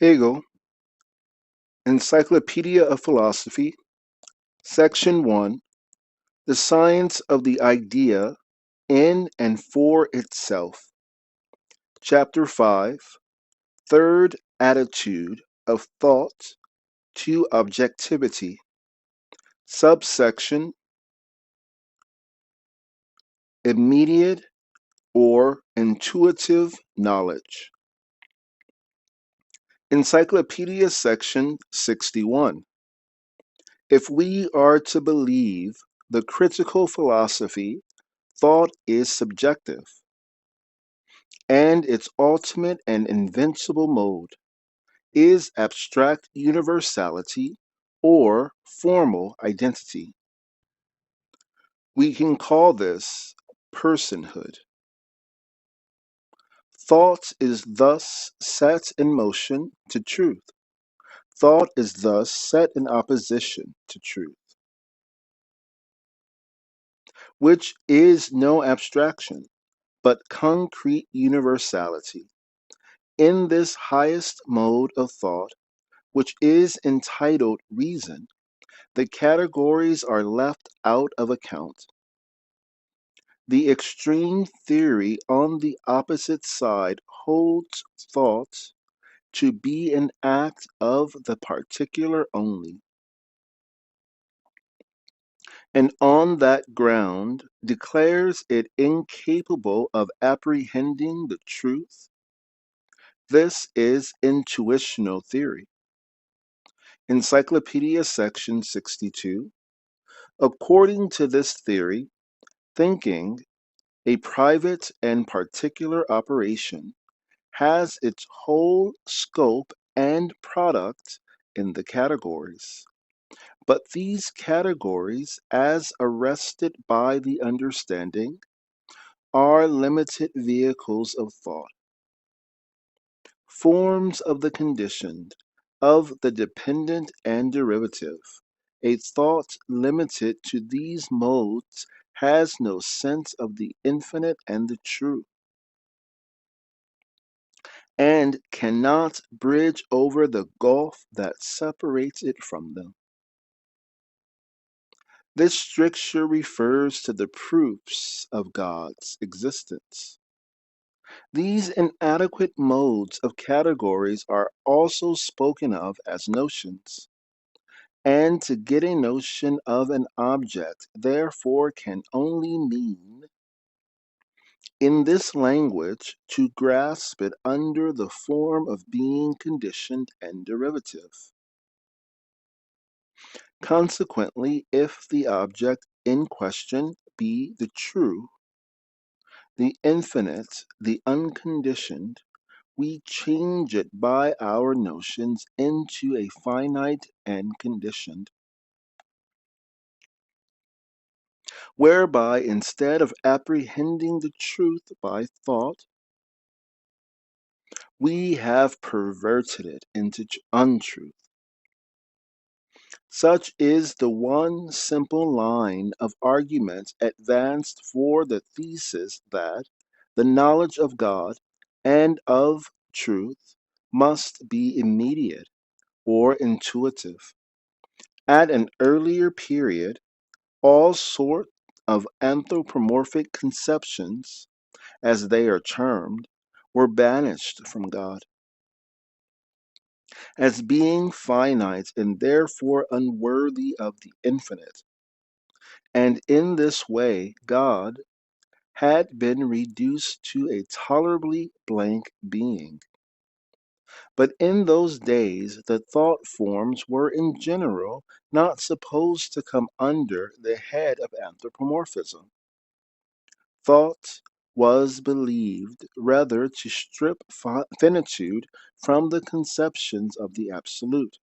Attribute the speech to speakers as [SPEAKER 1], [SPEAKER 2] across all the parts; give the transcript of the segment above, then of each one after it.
[SPEAKER 1] Hegel, Encyclopedia of Philosophy, Section 1, The Science of the Idea in and for itself. Chapter 5, Third Attitude of Thought to Objectivity. Subsection, Immediate or Intuitive Knowledge. Encyclopedia Section 61. If we are to believe the critical philosophy, thought is subjective, and its ultimate and invincible mode is abstract universality or formal identity. We can call this personhood. Thought is thus set in motion to truth. Thought is thus set in opposition to truth, which is no abstraction, but concrete universality. In this highest mode of thought, which is entitled reason, the categories are left out of account. The extreme theory on the opposite side holds thought to be an act of the particular only, and on that ground declares it incapable of apprehending the truth. This is intuitional theory. Encyclopedia Section 62. According to this theory, thinking, a private and particular operation, has its whole scope and product in the categories. But these categories, as arrested by the understanding, are limited vehicles of thought, forms of the conditioned, of the dependent and derivative. A thought limited to these modes has no sense of the infinite and the true, and cannot bridge over the gulf that separates it from them. This stricture refers to the proofs of God's existence. These inadequate modes of categories are also spoken of as notions, and to get a notion of an object therefore can only mean, in this language, to grasp it under the form of being conditioned and derivative. Consequently, if the object in question be the true, the infinite, the unconditioned, we change it by our notions into a finite and conditioned, whereby instead of apprehending the truth by thought, we have perverted it into untruth. Such is the one simple line of argument advanced for the thesis that the knowledge of God and of truth must be immediate or intuitive. At an earlier period, all sorts of anthropomorphic conceptions, as they are termed, were banished from God, as being finite and therefore unworthy of the infinite. And in this way, God had been reduced to a tolerably blank being. But in those days, the thought forms were in general not supposed to come under the head of anthropomorphism. Thought was believed rather to strip finitude from the conceptions of the absolute,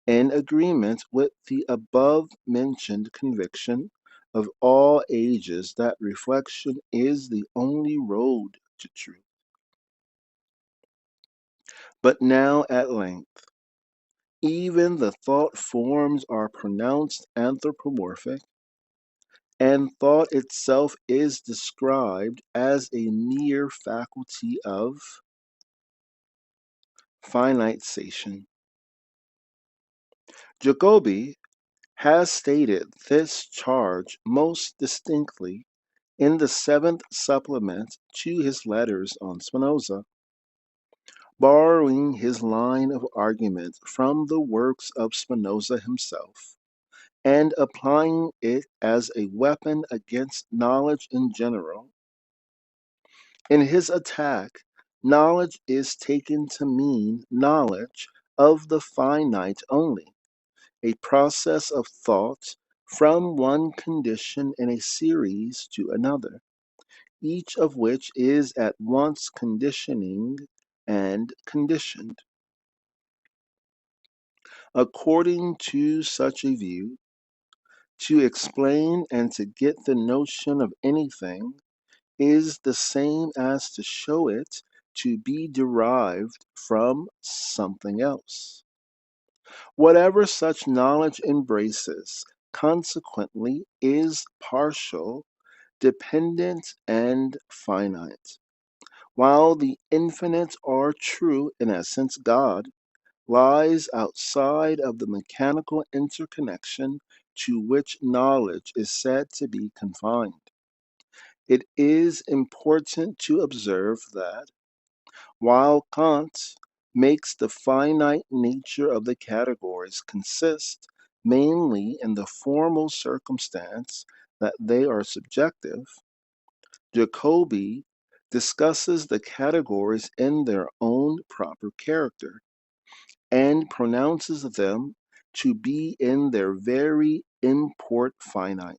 [SPEAKER 1] in agreement with the above-mentioned conviction of all ages that reflection is the only road to truth. But now at length, even the thought forms are pronounced anthropomorphic, and thought itself is described as a mere finitization. Jacobi has stated this charge most distinctly in the seventh supplement to his letters on Spinoza, borrowing his line of argument from the works of Spinoza himself and applying it as a weapon against knowledge in general. In his attack, knowledge is taken to mean knowledge of the finite only, a process of thought from one condition in a series to another, each of which is at once conditioning and conditioned. According to such a view, to explain and to get the notion of anything is the same as to show it to be derived from something else. Whatever such knowledge embraces, consequently, is partial, dependent, and finite. While the infinite are true in essence, God lies outside of the mechanical interconnection to which knowledge is said to be confined. It is important to observe that while Kant makes the finite nature of the categories consist mainly in the formal circumstance that they are subjective, Jacobi discusses the categories in their own proper character and pronounces them to be in their very import finite.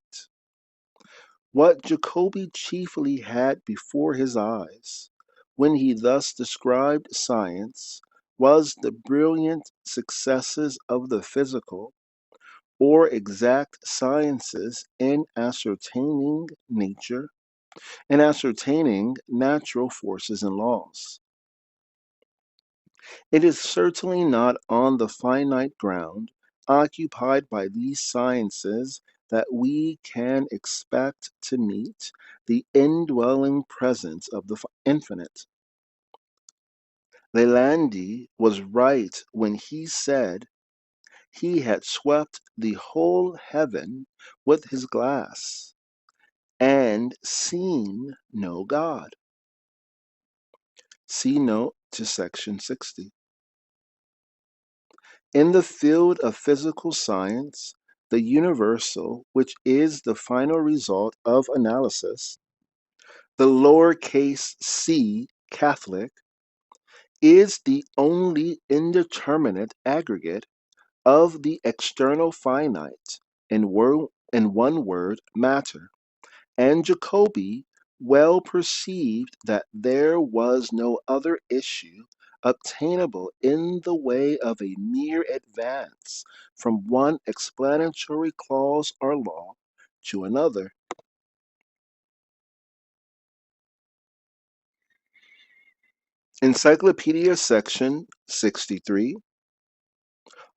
[SPEAKER 1] What Jacobi chiefly had before his eyes, when he thus described science, was the brilliant successes of the physical or exact sciences in ascertaining natural forces and laws. It is certainly not on the finite ground occupied by these sciences that we can expect to meet the indwelling presence of the infinite. Lalande was right when he said he had swept the whole heaven with his glass and seen no God. See note to section 60. In the field of physical science, the universal, which is the final result of analysis, the lowercase c Catholic, is the only indeterminate aggregate of the external finite, in one word, matter. And Jacobi well perceived that there was no other issue obtainable in the way of a mere advance from one explanatory clause or law to another. Encyclopedia Section 63.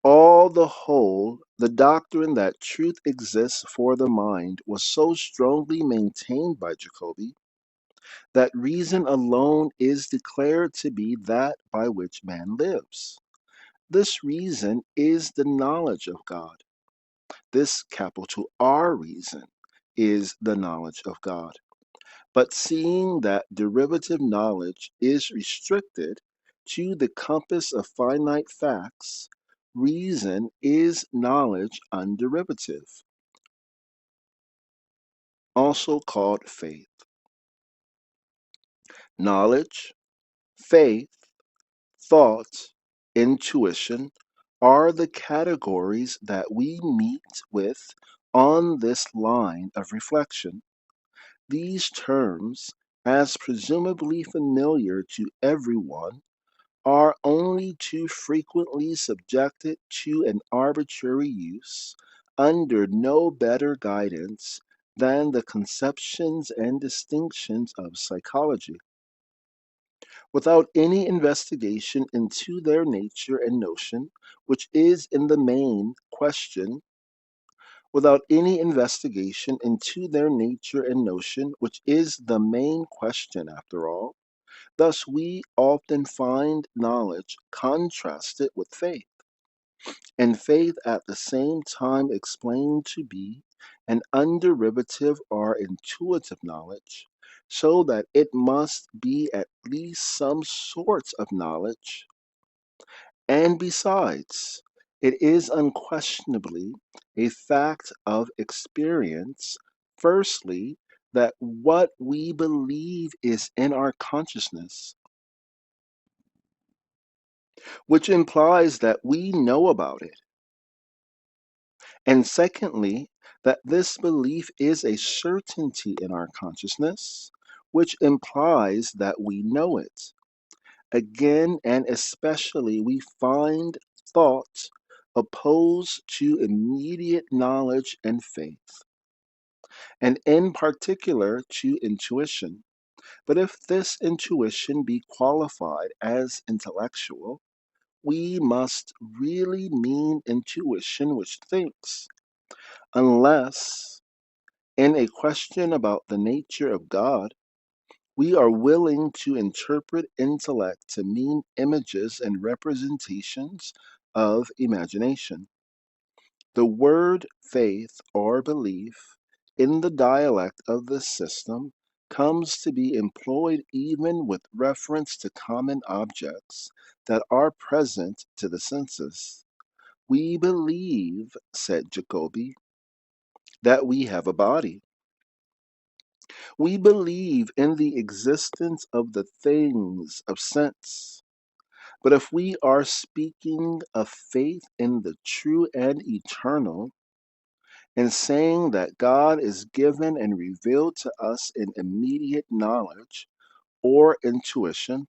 [SPEAKER 1] All the whole, the doctrine that truth exists for the mind was so strongly maintained by Jacobi that reason alone is declared to be that by which man lives. This reason is the knowledge of God. This capital R reason is the knowledge of God. But seeing that derivative knowledge is restricted to the compass of finite facts, reason is knowledge underivative, also called faith. Knowledge, faith, thought, intuition are the categories that we meet with on this line of reflection. These terms, as presumably familiar to everyone, are only too frequently subjected to an arbitrary use under no better guidance than the conceptions and distinctions of psychology. Without any investigation into their nature and notion, which is in the main question, without any investigation into their nature and notion, which is the main question after all, Thus, we often find knowledge contrasted with faith, and faith at the same time explained to be an underderivative or intuitive knowledge, so that it must be at least some sort of knowledge. And besides, it is unquestionably a fact of experience, firstly, that what we believe is in our consciousness, which implies that we know about it. And secondly, that this belief is a certainty in our consciousness, which implies that we know it. Again and especially, we find thought opposed to immediate knowledge and faith, and in particular to intuition. But if this intuition be qualified as intellectual, we must really mean intuition which thinks, unless, in a question about the nature of God, we are willing to interpret intellect to mean images and representations of imagination. The word faith or belief in the dialect of this system comes to be employed even with reference to common objects that are present to the senses. We believe, said Jacobi, that we have a body. We believe in the existence of the things of sense. But if we are speaking of faith in the true and eternal, and saying that God is given and revealed to us in immediate knowledge or intuition,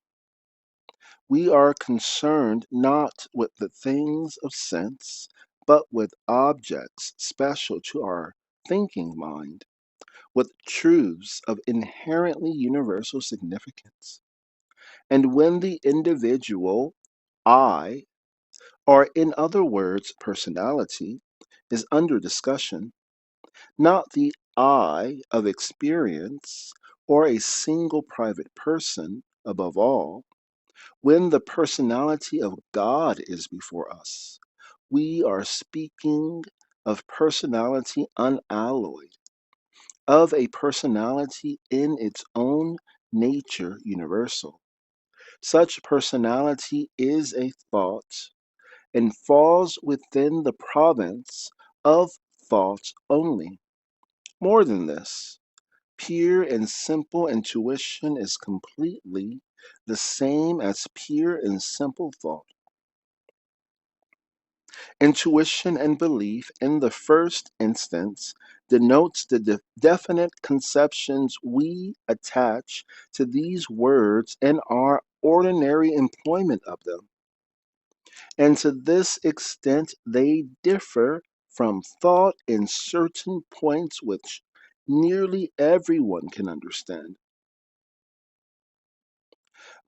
[SPEAKER 1] we are concerned not with the things of sense, but with objects special to our thinking mind, with truths of inherently universal significance. And when the individual, I, or in other words, personality, is under discussion, not the I of experience or a single private person above all, when the personality of God is before us, we are speaking of personality unalloyed, of a personality in its own nature universal. Such personality is a thought and falls within the province of thought only. More than this, pure and simple intuition is completely the same as pure and simple thought. Intuition and belief, in the first instance, denotes the definite conceptions we attach to these words and our ordinary employment of them. And to this extent, they differ from thought in certain points which nearly everyone can understand.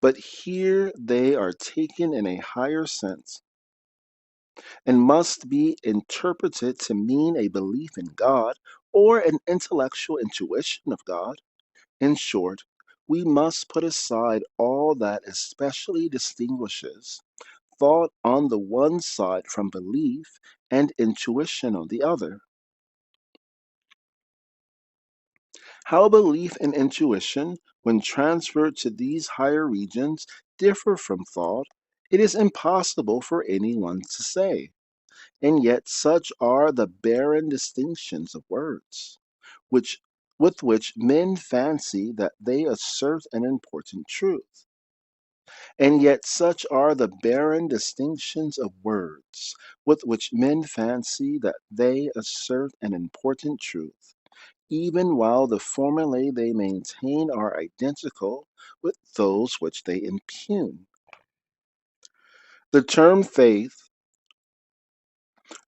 [SPEAKER 1] But here they are taken in a higher sense and must be interpreted to mean a belief in God or an intellectual intuition of God. In short, we must put aside all that especially distinguishes thought on the one side from belief and intuition on the other. How belief and intuition, when transferred to these higher regions, differ from thought, it is impossible for anyone to say. And yet such are the barren distinctions of words, which with which men fancy that they assert an important truth. And yet such are the barren distinctions of words, with which men fancy that they assert an important truth, even while the formulae they maintain are identical with those which they impugn. The term faith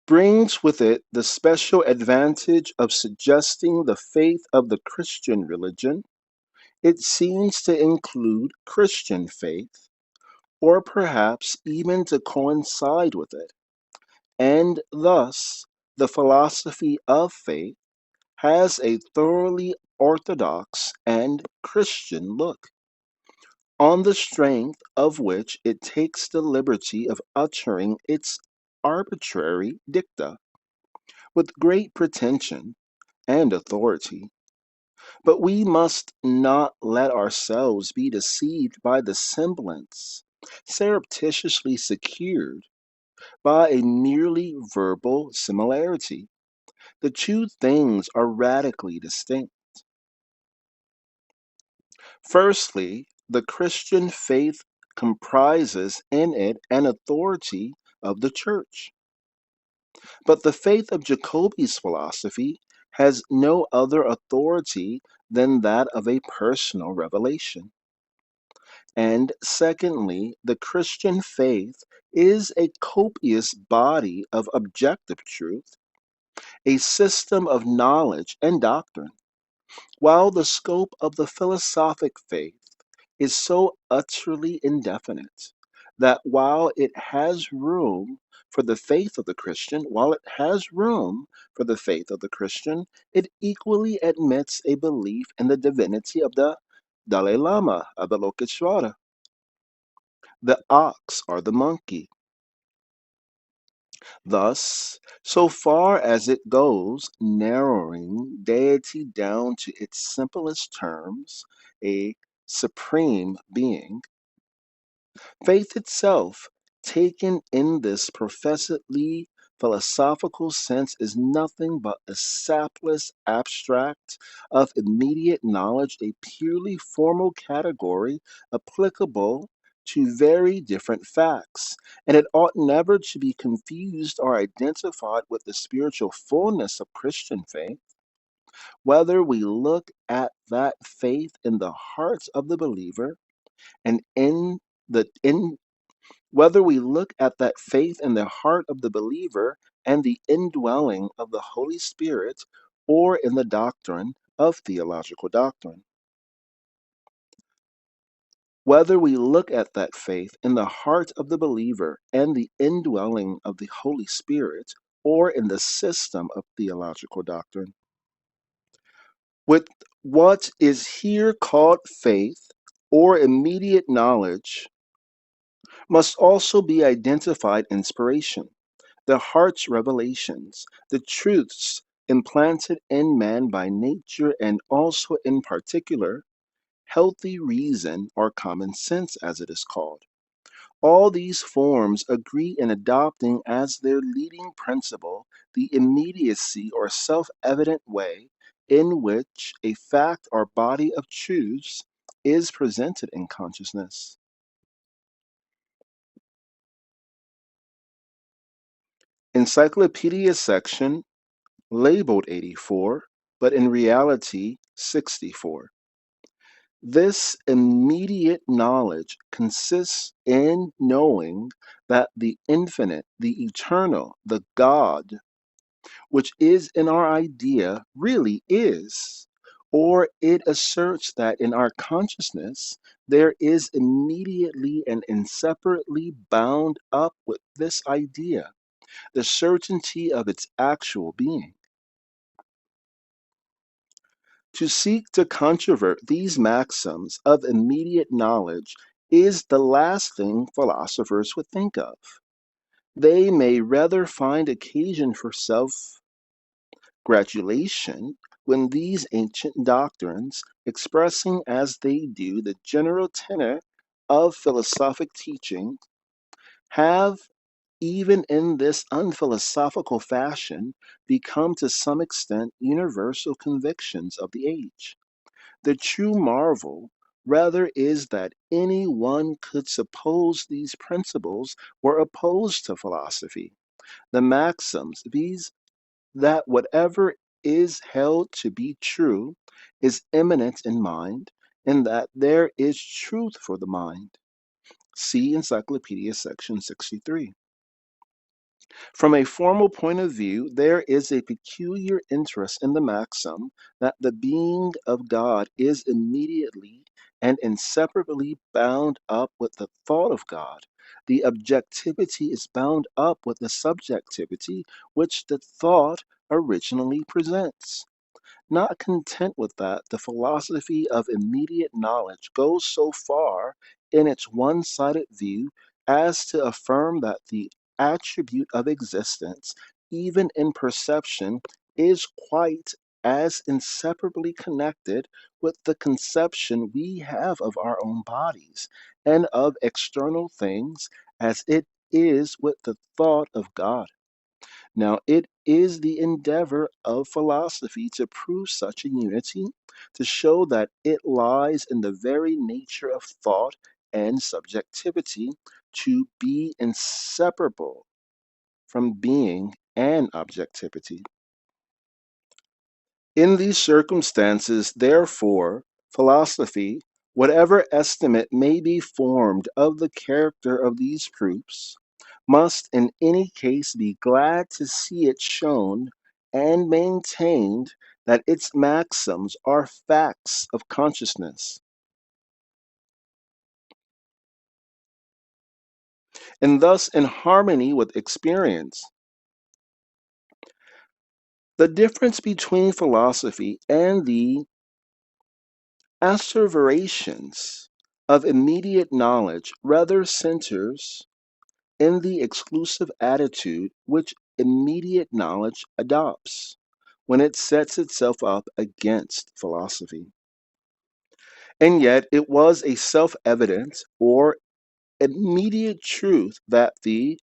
[SPEAKER 1] brings with it the special advantage of suggesting the faith of the Christian religion. It seems to include Christian faith, or perhaps even to coincide with it, and thus the philosophy of faith has a thoroughly orthodox and Christian look. on the strength of which it takes the liberty of uttering its arbitrary dicta with great pretension and authority. But we must not let ourselves be deceived by the semblance surreptitiously secured by a merely verbal similarity. The two things are radically distinct. Firstly, the Christian faith comprises in it an authority of the Church. But the faith of Jacobi's philosophy has no other authority than that of a personal revelation. And secondly, the Christian faith is a copious body of objective truth, a system of knowledge and doctrine, while the scope of the philosophic faith is so utterly indefinite that while it has room for the faith of the Christian, it equally admits a belief in the divinity of the Dalai Lama, Avalokiteshvara, the ox or the monkey. Thus, so far as it goes, narrowing deity down to its simplest terms, a supreme being, faith itself, taken in this professedly philosophical sense, is nothing but a sapless abstract of immediate knowledge, a purely formal category applicable to very different facts, and it ought never to be confused or identified with the spiritual fullness of Christian faith. Whether we look at that faith in the hearts of the believer and in whether we look at that faith in the heart of the believer and the indwelling of the Holy Spirit, or in the doctrine of theological doctrine. Whether we look at that faith in the heart of the believer and the indwelling of the Holy Spirit, or in the system of theological doctrine. With what is here called faith, or immediate knowledge, must also be identified inspiration, the heart's revelations, the truths implanted in man by nature, and also in particular, healthy reason or common sense, as it is called. All these forms agree in adopting as their leading principle the immediacy or self evident way in which a fact or body of truths is presented in consciousness. Encyclopedia Section, labeled 84, but in reality 64. This immediate knowledge consists in knowing that the infinite, the eternal, the God, which is in our idea, really is, or it asserts that in our consciousness there is immediately and inseparably bound up with this idea the certainty of its actual being. To seek to controvert these maxims of immediate knowledge is the last thing philosophers would think of. They may rather find occasion for self gratulation when these ancient doctrines, expressing as they do the general tenor of philosophic teaching, have, even in this unphilosophical fashion, become to some extent universal convictions of the age. The true marvel, rather, is that any one could suppose these principles were opposed to philosophy. The maxims, viz., that whatever is held to be true is immanent in mind, and that there is truth for the mind. See Encyclopedia Section 63. From a formal point of view, there is a peculiar interest in the maxim that the being of God is immediately and inseparably bound up with the thought of God. The objectivity is bound up with the subjectivity which the thought originally presents. Not content with that, the philosophy of immediate knowledge goes so far in its one-sided view as to affirm that the attribute of existence, even in perception, is quite as inseparably connected with the conception we have of our own bodies and of external things as it is with the thought of God. Now, it is the endeavor of philosophy to prove such a unity, to show that it lies in the very nature of thought and subjectivity to be inseparable from being and objectivity. In these circumstances, therefore, philosophy, whatever estimate may be formed of the character of these proofs, must in any case be glad to see it shown and maintained that its maxims are facts of consciousness, and thus in harmony with experience. The difference between philosophy and the asseverations of immediate knowledge rather centers in the exclusive attitude which immediate knowledge adopts when it sets itself up against philosophy. And yet it was a self-evident or immediate truth that the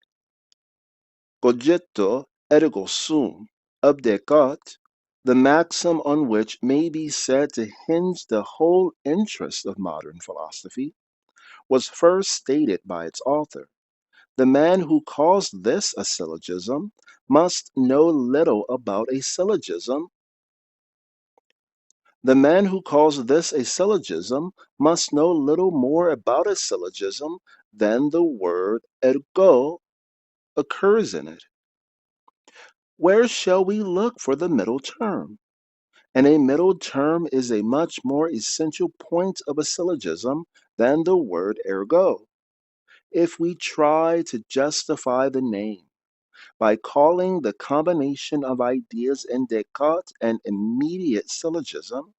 [SPEAKER 1] cogito ergo sum of Descartes, the maxim on which may be said to hinge the whole interest of modern philosophy, was first stated by its author. The man who calls this a syllogism must know little about a syllogism. The man who calls this a syllogism must know little more about a syllogism than the word ergo occurs in it. Where shall we look for the middle term? And a middle term is a much more essential point of a syllogism than the word ergo. If we try to justify the name by calling the combination of ideas in Descartes an immediate syllogism,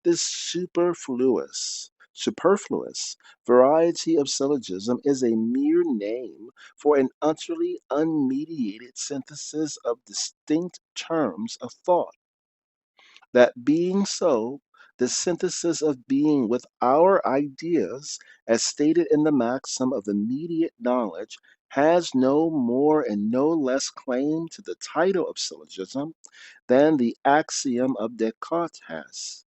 [SPEAKER 1] this superfluous variety of syllogism is a mere name for an utterly unmediated synthesis of distinct terms of thought. That being so, the synthesis of being with our ideas, as stated in the maxim of immediate knowledge, has no more and no less claim to the title of syllogism than the axiom of Descartes has.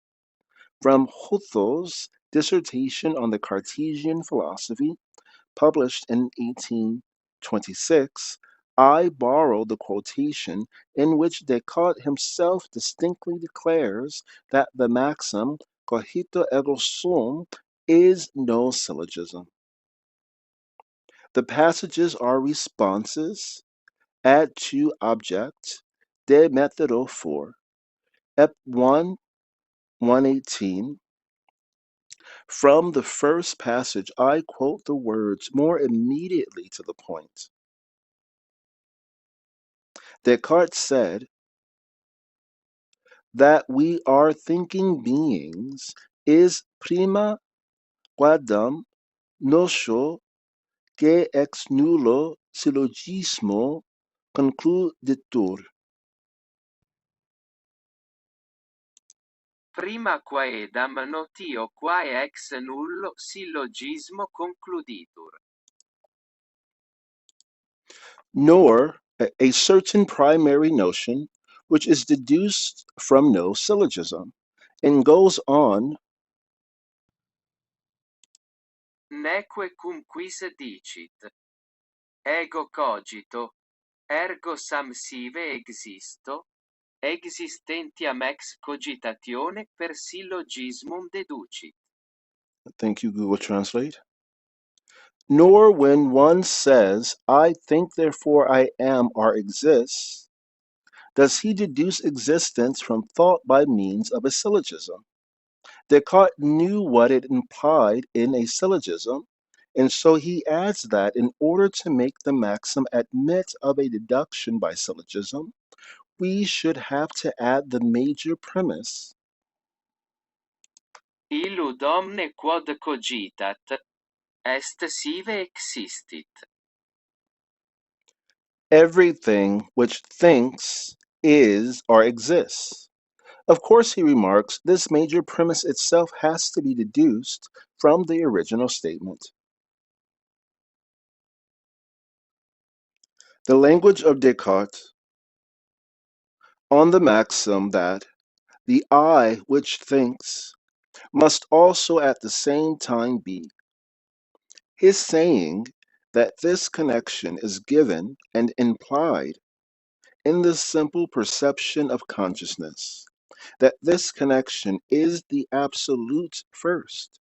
[SPEAKER 1] From Hutto's dissertation on the Cartesian philosophy, published in 1826, I borrow the quotation in which Descartes himself distinctly declares that the maxim cogito ergo sum is no syllogism. The passages are responses ad to object de methodo 4, ep 1, 118. From the first passage, I quote the words more immediately to the point. Descartes said that we are thinking beings is prima quadam nocio que ex nullo syllogismo concluditur.
[SPEAKER 2] Prima quaedam notio quae ex nullo syllogismo concluditur.
[SPEAKER 1] Nor a certain primary notion which is deduced from no syllogism, and goes on.
[SPEAKER 2] Neque cum quis dicit. Ego cogito, ergo sam sive existo, existentiam ex cogitatione per syllogismum deducit.
[SPEAKER 1] Thank you, Google Translate. Nor when one says, I think, therefore I am or exists, does he deduce existence from thought by means of a syllogism. Descartes knew what it implied in a syllogism, and so he adds that in order to make the maxim admit of a deduction by syllogism, we should have to add the major premise.
[SPEAKER 2] Illud omne quod cogitat, est sive existit.
[SPEAKER 1] Everything which thinks is or exists. Of course, he remarks, this major premise itself has to be deduced from the original statement. The language of Descartes on the maxim that the I which thinks must also at the same time be, his saying that this connection is given and implied in the simple perception of consciousness, that this connection is the absolute first,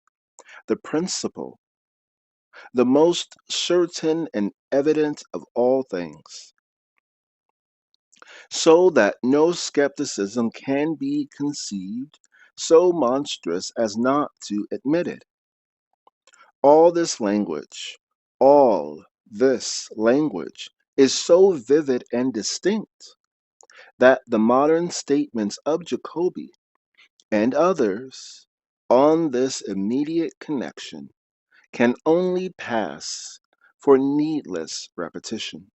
[SPEAKER 1] the principle, the most certain and evident of all things, so that no skepticism can be conceived so monstrous as not to admit it. All this language is so vivid and distinct that the modern statements of Jacobi and others on this immediate connection can only pass for needless repetition.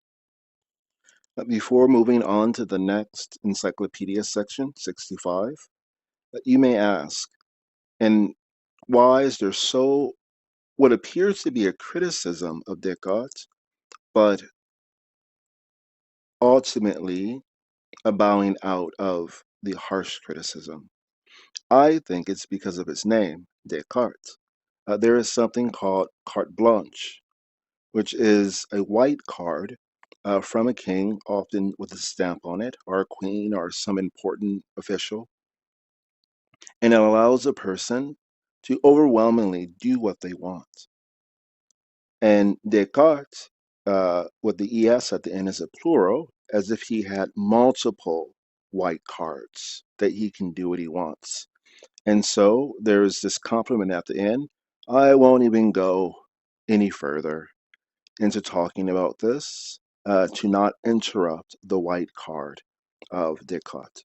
[SPEAKER 1] Before moving on to the next Encyclopedia Section, 65, you may ask, and why is there so what appears to be a criticism of Descartes, but ultimately a bowing out of the harsh criticism? I think it's because of his name, Descartes. There is something called carte blanche, which is a white card from a king, often with a stamp on it, or a queen, or some important official. And it allows a person to overwhelmingly do what they want. And Descartes, with the ES at the end, is a plural, as if he had multiple white cards that he can do what he wants. And so there's this compliment at the end. I won't even go any further into talking about this to not interrupt the white card of Descartes,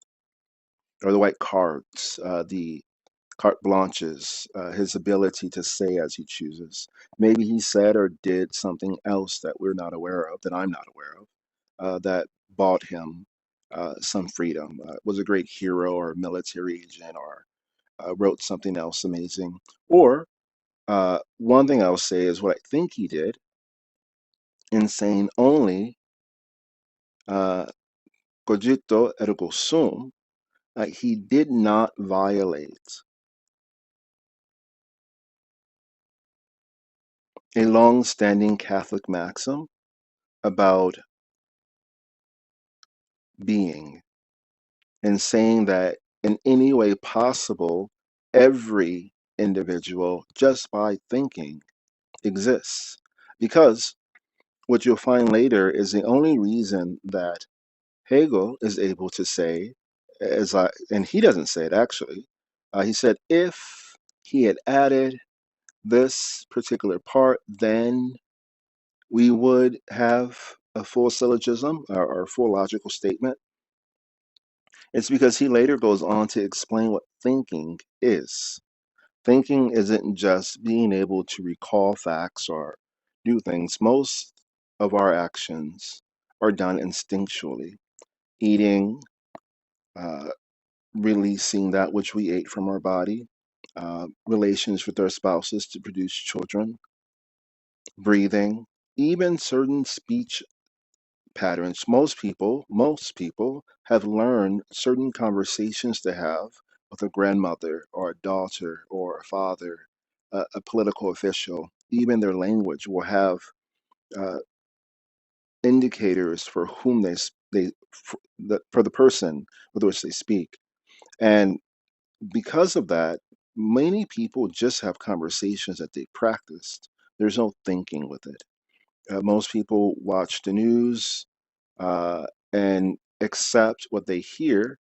[SPEAKER 1] or the white cards, the carte blanches, his ability to say as he chooses. Maybe he said or did something else that we're not aware of, that I'm not aware of, that bought him some freedom. Was a great hero or military agent, or wrote something else amazing. Or one thing I'll say is what I think he did in saying only uh, cogito ergo sum, he did not violate a long-standing Catholic maxim about being, and saying that in any way possible, every individual, just by thinking, exists. Because what you'll find later is the only reason that Hegel is able to say, and he doesn't say it actually, he said, if he had added this particular part, then we would have a full syllogism or full logical statement. It's because he later goes on to explain what thinking is. Thinking isn't just being able to recall facts or do things. Most of our actions are done instinctually. Eating, uh, releasing that which we ate from our body, relations with our spouses to produce children, breathing, even certain speech patterns. Most people have learned certain conversations to have with a grandmother or a daughter or a father, a political official. Even their language will have uh, indicators for whom for the person with which they speak. And because of that, many people just have conversations that they practiced. There's no thinking with it. Most people watch the news uh, and accept what they hear.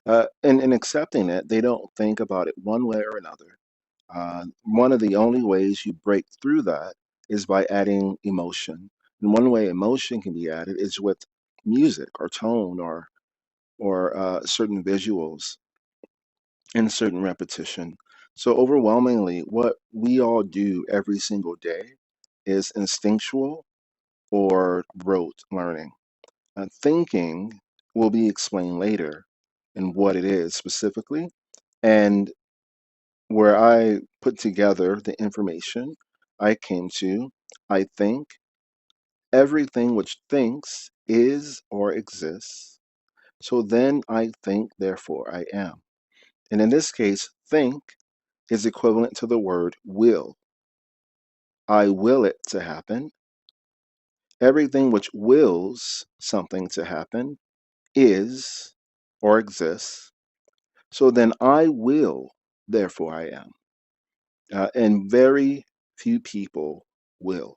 [SPEAKER 1] And in accepting it, they don't think about it one way or another. One of the only ways you break through that is by adding emotion. And one way emotion can be added is with music or tone or certain visuals and certain repetition. So overwhelmingly, what we all do every single day is instinctual or rote learning. Thinking will be explained later and what it is specifically, and where I put together the information I came to. I think everything which thinks is or exists. So then I think, therefore I am. And in this case, think is equivalent to the word will. I will it to happen. Everything which wills something to happen is or exists. So then I will, therefore I am. And very few people will.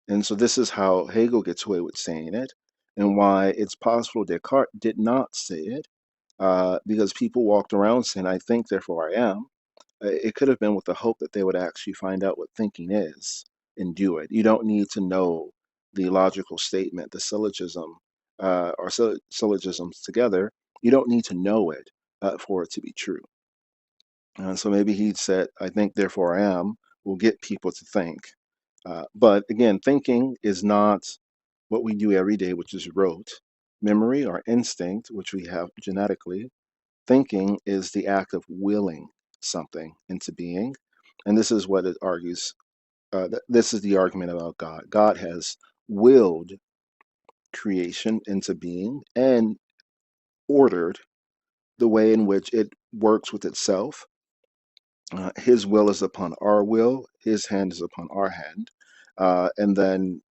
[SPEAKER 1] And so this is how Hegel gets away with saying it, and why it's possible Descartes did not say it, because people walked around saying, I think, therefore I am. It could have been with the hope that they would actually find out what thinking is and do it. You don't need to know the logical statement, the syllogism, or syllogisms together. You don't need to know it for it to be true. And so maybe he said, I think, therefore I am, will get people to think. But again, thinking is not what we do every day, which is rote. Memory or instinct, which we have genetically. Thinking is the act of willing something into being. And this is what it argues. This is the argument about God. God has willed creation into being and ordered the way in which it works with itself. His will is upon our will, his hand is upon our hand. And then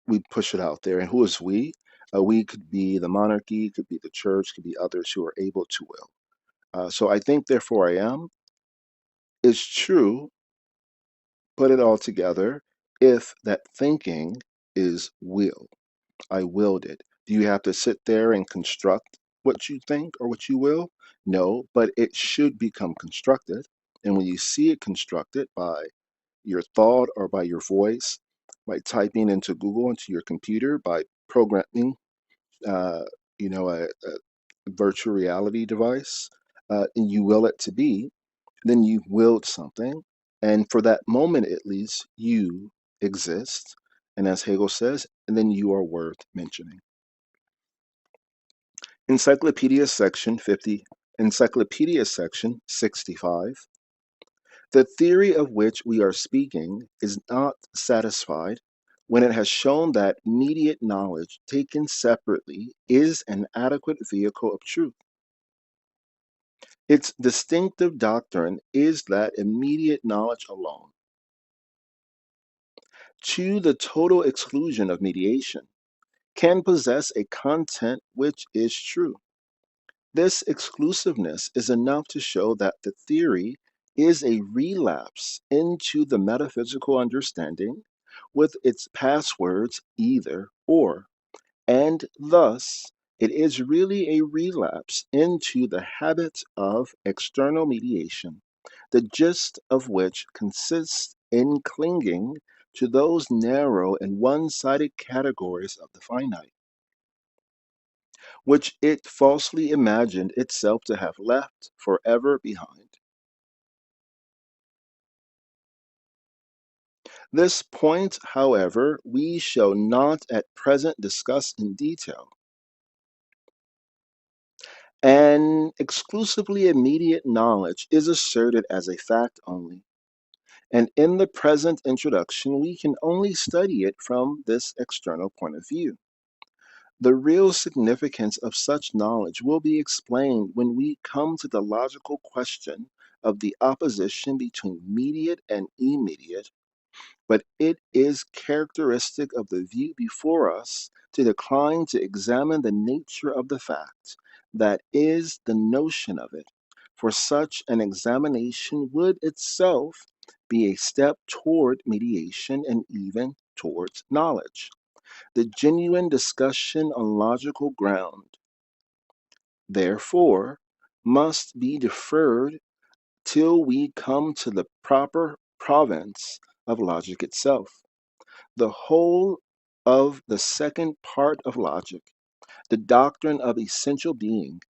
[SPEAKER 1] we push it out there. And who is we? We could be the monarchy, could be the church, could be others who are able to will. So I think, therefore I am is true, put it all together, if that thinking is will. I willed it. Do you have to sit there and construct what you think or what you will? No, but it should become constructed. And when you see it constructed by your thought or by your voice, by typing into Google, into your computer, by programming, uh, a virtual reality device, and you will it to be, then you willed something. And for that moment, at least, you exist. And as Hegel says, and then you are worth mentioning. Encyclopedia Section 50, Encyclopedia Section 65. The theory of which we are speaking is not satisfied when it has shown that immediate knowledge taken separately is an adequate vehicle of truth. Its distinctive doctrine is that immediate knowledge alone, to the total exclusion of mediation, can possess a content which is true. This exclusiveness is enough to show that the theory is a relapse into the metaphysical understanding with its passwords either or, and thus it is really a relapse into the habit of external mediation, the gist of which consists in clinging to those narrow and one-sided categories of the finite, which it falsely imagined itself to have left forever behind. This point, however, we shall not at present discuss in detail. An exclusively immediate knowledge is asserted as a fact only, and in the present introduction we can only study it from this external point of view. The real significance of such knowledge will be explained when we come to the logical question of the opposition between mediate and immediate, but it is characteristic of the view before us to decline to examine the nature of the fact, that is, the notion of it, for such an examination would itself be a step toward mediation and even towards knowledge. The genuine discussion on logical ground, therefore, must be deferred till we come to the proper province of logic itself. The whole of the second part of logic, the doctrine of essential being,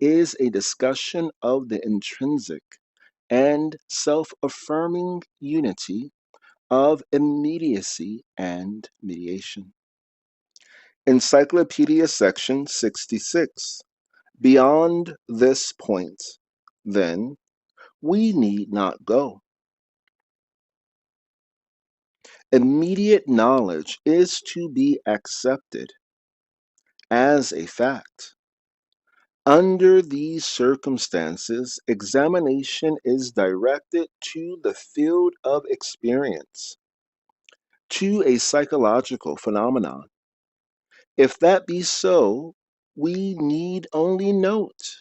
[SPEAKER 1] is a discussion of the intrinsic and self affirming unity of immediacy and mediation. Encyclopedia Section 66. Beyond this point, then, we need not go. Immediate knowledge is to be accepted as a fact. Under these circumstances, examination is directed to the field of experience, to a psychological phenomenon. If that be so, we need only note,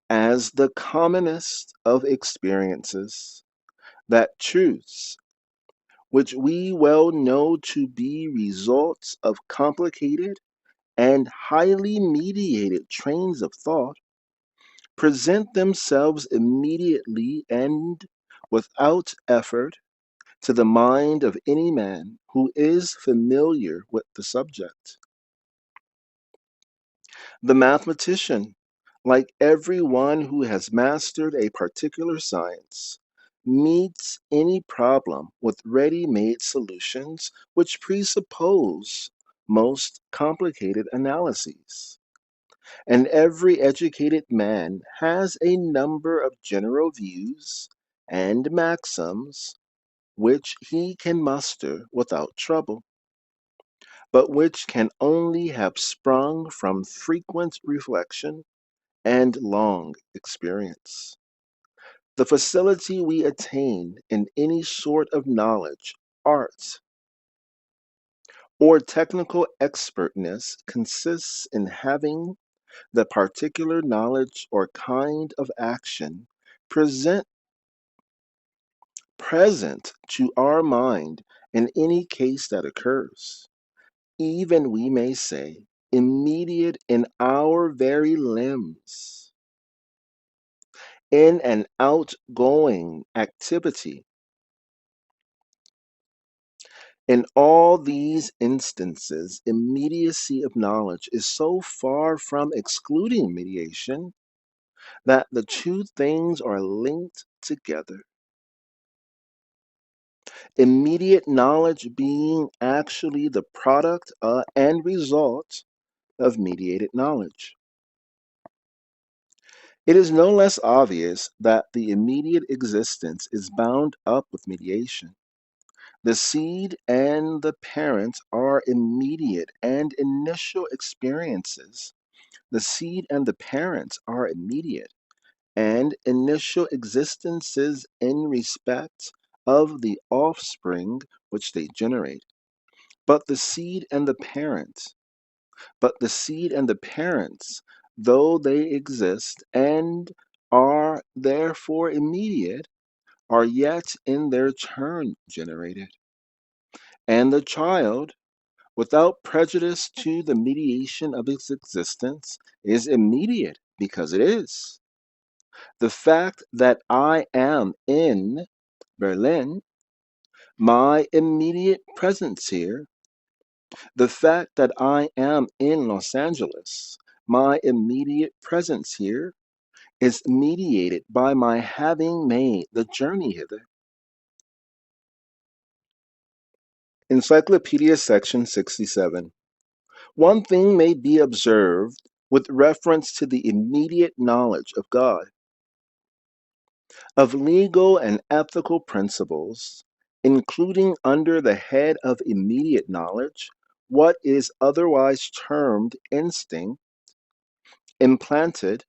[SPEAKER 1] as the commonest of experiences, that truths, which we well know to be results of complicated and highly mediated trains of thought, present themselves immediately and without effort to the mind of any man who is familiar with the subject. The mathematician, like everyone who has mastered a particular science, meets any problem with ready-made solutions which presuppose most complicated analyses. And every educated man has a number of general views and maxims which he can muster without trouble, but which can only have sprung from frequent reflection and long experience. The facility we attain in any sort of knowledge, art, or technical expertness consists in having the particular knowledge or kind of action present to our mind in any case that occurs, even we may say, immediate in our very limbs, in an outgoing activity. In all these instances, immediacy of knowledge is so far from excluding mediation that the two things are linked together. Immediate knowledge being actually the product and result of mediated knowledge. It is no less obvious that the immediate existence is bound up with mediation. The seed and the parent are immediate and initial experiences. The seed and the parent are immediate and initial existences in respect of the offspring which they generate. But the seed and the parent, but the seed and the parents, though they exist and are therefore immediate, are yet in their turn generated. And the child, without prejudice to the mediation of its existence, is immediate because it is. The fact that I am in Berlin, my immediate presence here, the fact that I am in Los Angeles, my immediate presence here, is mediated by my having made the journey hither. Encyclopedia Section 67. One thing may be observed with reference to the immediate knowledge of God. Of legal and ethical principles, including under the head of immediate knowledge, what is otherwise termed instinct, implanted,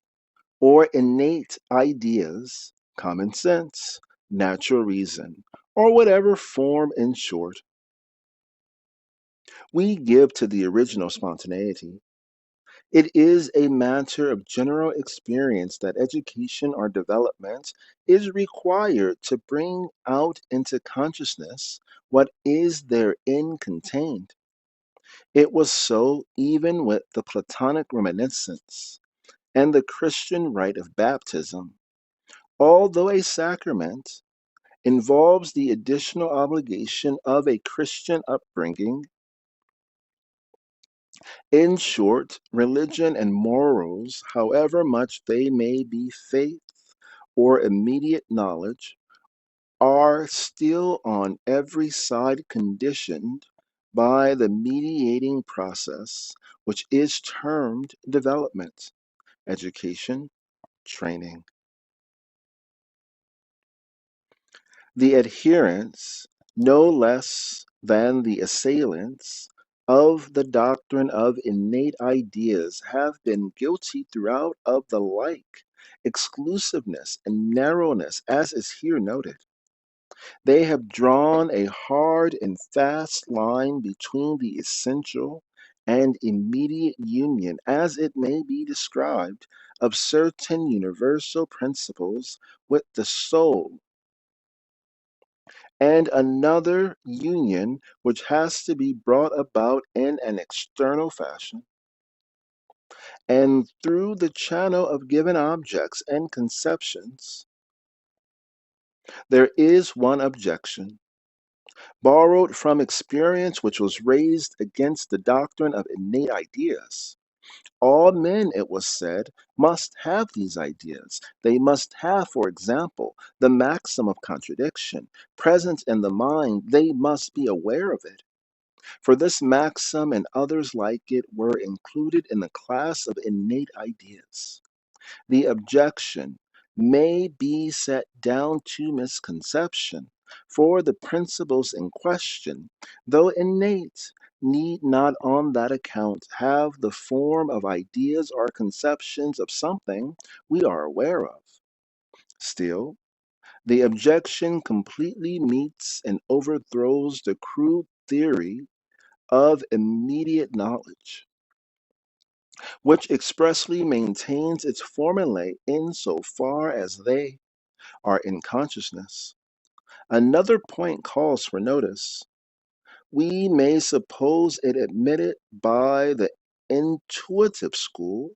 [SPEAKER 1] or innate ideas, common sense, natural reason, or whatever form in short, we give to the original spontaneity. It is a matter of general experience that education or development is required to bring out into consciousness what is therein contained. It was so even with the Platonic reminiscence and the Christian rite of baptism. Although a sacrament involves the additional obligation of a Christian upbringing, in short, religion and morals, however much they may be faith or immediate knowledge, are still on every side conditioned by the mediating process, which is termed development, education, training. The adherents, no less than the assailants of the doctrine of innate ideas, have been guilty throughout of the like exclusiveness and narrowness as is here noted. They have drawn a hard and fast line between the essential and immediate union, as it may be described, of certain universal principles with the soul, and another union which has to be brought about in an external fashion, and through the channel of given objects and conceptions. There is one objection, borrowed from experience, which was raised against the doctrine of innate ideas. All men, it was said, must have these ideas. They must have, for example, the maxim of contradiction present in the mind. They must be aware of it. For this maxim and others like it were included in the class of innate ideas. The objection may be set down to misconception, for the principles in question, though innate, need not on that account have the form of ideas or conceptions of something we are aware of. Still, the objection completely meets and overthrows the crude theory of immediate knowledge, which expressly maintains its formulae insofar as they are in consciousness. Another point calls for notice. We may suppose it admitted by the intuitive school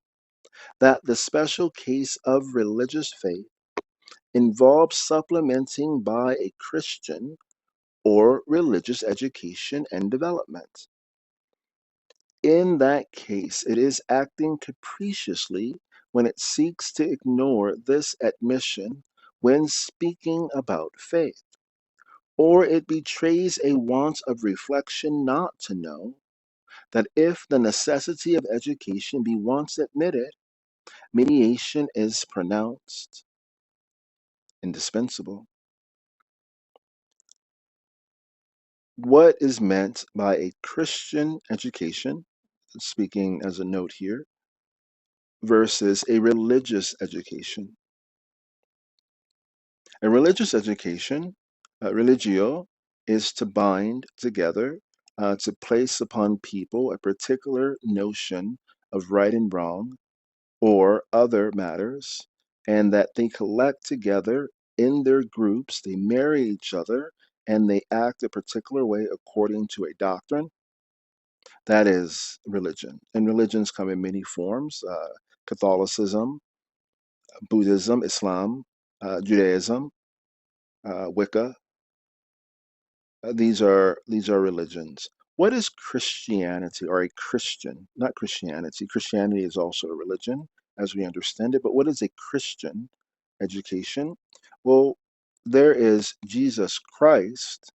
[SPEAKER 1] that the special case of religious faith involves supplementing by a Christian or religious education and development. In that case, it is acting capriciously when it seeks to ignore this admission when speaking about faith, or it betrays a want of reflection not to know that if the necessity of education be once admitted, mediation is pronounced indispensable. What is meant by a Christian education, speaking as a note here, versus a religious education? A religious education, religio, is to bind together, to place upon people a particular notion of right and wrong or other matters, and that they collect together in their groups, they marry each other, and they act a particular way according to a doctrine. That is religion. And religions come in many forms, Catholicism, Buddhism, Islam, Judaism, Wicca. These are religions. What is Christianity or a Christian? Not Christianity. Christianity is also a religion as we understand it, but what is a Christian education? Well, there is Jesus Christ,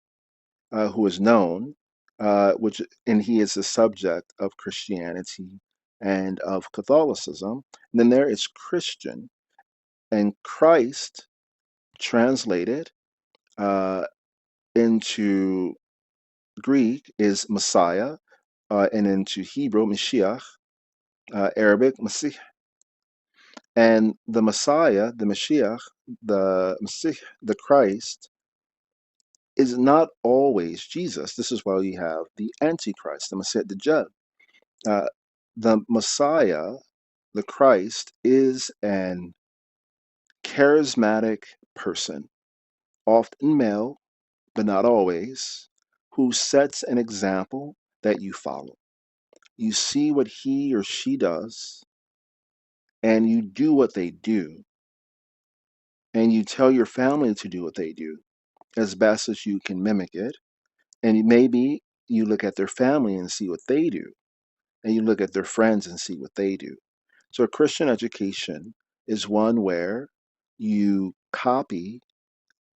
[SPEAKER 1] who is known, and he is the subject of Christianity and of Catholicism. And then there is Christian, and Christ translated uh, into Greek is Messiah, and into Hebrew, Mashiach, Arabic, Masih. And the Messiah, the Mashiach, the Masih, the Christ, is not always Jesus. This is why you have the Antichrist, the Messiah, the Dajjal. Uh, the Messiah, the Christ, is an charismatic person, often male, but not always, who sets an example that you follow. You see what he or she does, and you do what they do, and you tell your family to do what they do as best as you can mimic it. And maybe you look at their family and see what they do, and you look at their friends and see what they do. So, a Christian education is one where you copy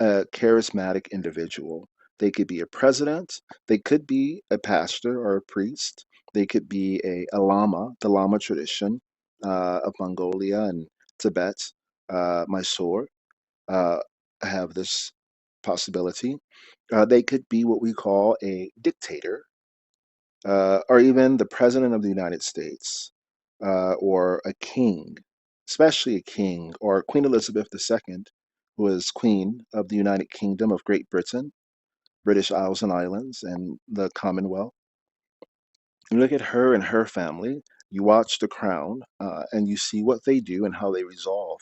[SPEAKER 1] a charismatic individual. They could be a president, they could be a pastor or a priest, they could be a lama, the Lama tradition of Mongolia and Tibet, Mysore. Uh, have this possibility. They could be what we call a dictator, or even the President of the United States, or a king, especially a king, or Queen Elizabeth II, who was Queen of the United Kingdom of Great Britain, British Isles and Islands, and the Commonwealth. You look at her and her family, you watch The Crown, and you see what they do and how they resolve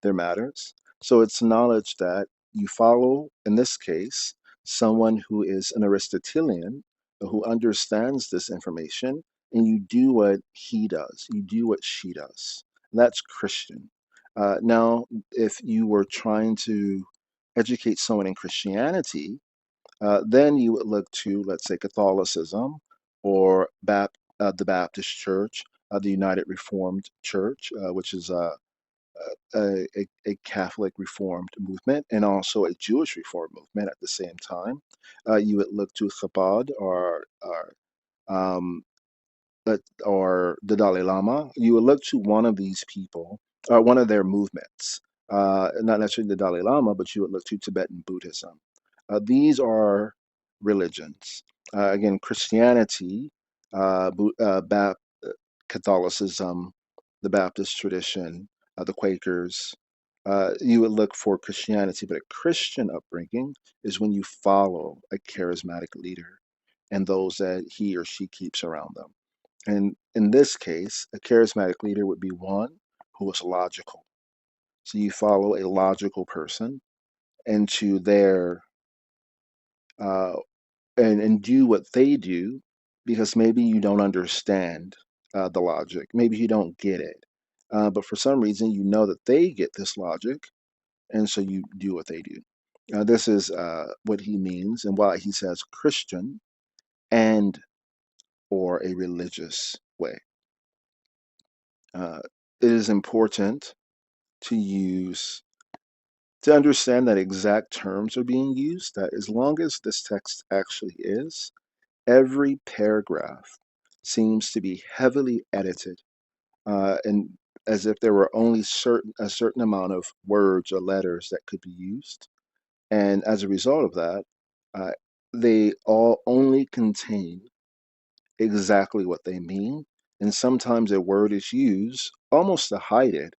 [SPEAKER 1] their matters. So it's knowledge that you follow, in this case, someone who is an Aristotelian, who understands this information, and you do what he does, you do what she does. That's Christian. Now, if you were trying to educate someone in Christianity, then you would look to, let's say, Catholicism or the Baptist Church, the United Reformed Church, which is a Catholic Reformed movement, and also a Jewish Reformed movement at the same time. You would look to Chabad um, or the Dalai Lama. You would look to one of these people, or one of their movements. Not necessarily the Dalai Lama, but you would look to Tibetan Buddhism. These are religions. Again, Christianity, Catholicism, the Baptist tradition, the Quakers. You would look for Christianity, but a Christian upbringing is when you follow a charismatic leader and those that he or she keeps around them. And in this case, a charismatic leader would be one who is logical. So you follow a logical person into their uh, and do what they do because maybe you don't understand the logic. Maybe you don't get it. But for some reason, you know that they get this logic, and so you do what they do. This is what he means and why he says Christian and or a religious way. Uh, it is important to use to understand that exact terms are being used, that as long as this text actually is, every paragraph seems to be heavily edited, and as if there were only a certain amount of words or letters that could be used. And as a result of that, uh, they all only contain exactly what they mean. And sometimes a word is used almost to hide it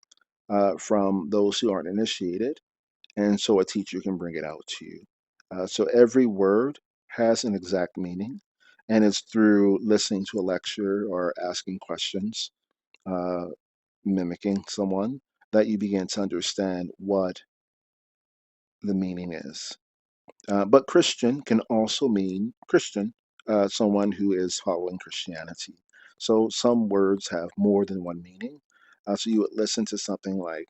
[SPEAKER 1] from those who aren't initiated. And so a teacher can bring it out to you. So every word has an exact meaning, and it's through listening to a lecture or asking questions, uh, mimicking someone, that you begin to understand what the meaning is. But Christian can also mean Christian, someone who is following Christianity. So some words have more than one meaning. So you would listen to something like,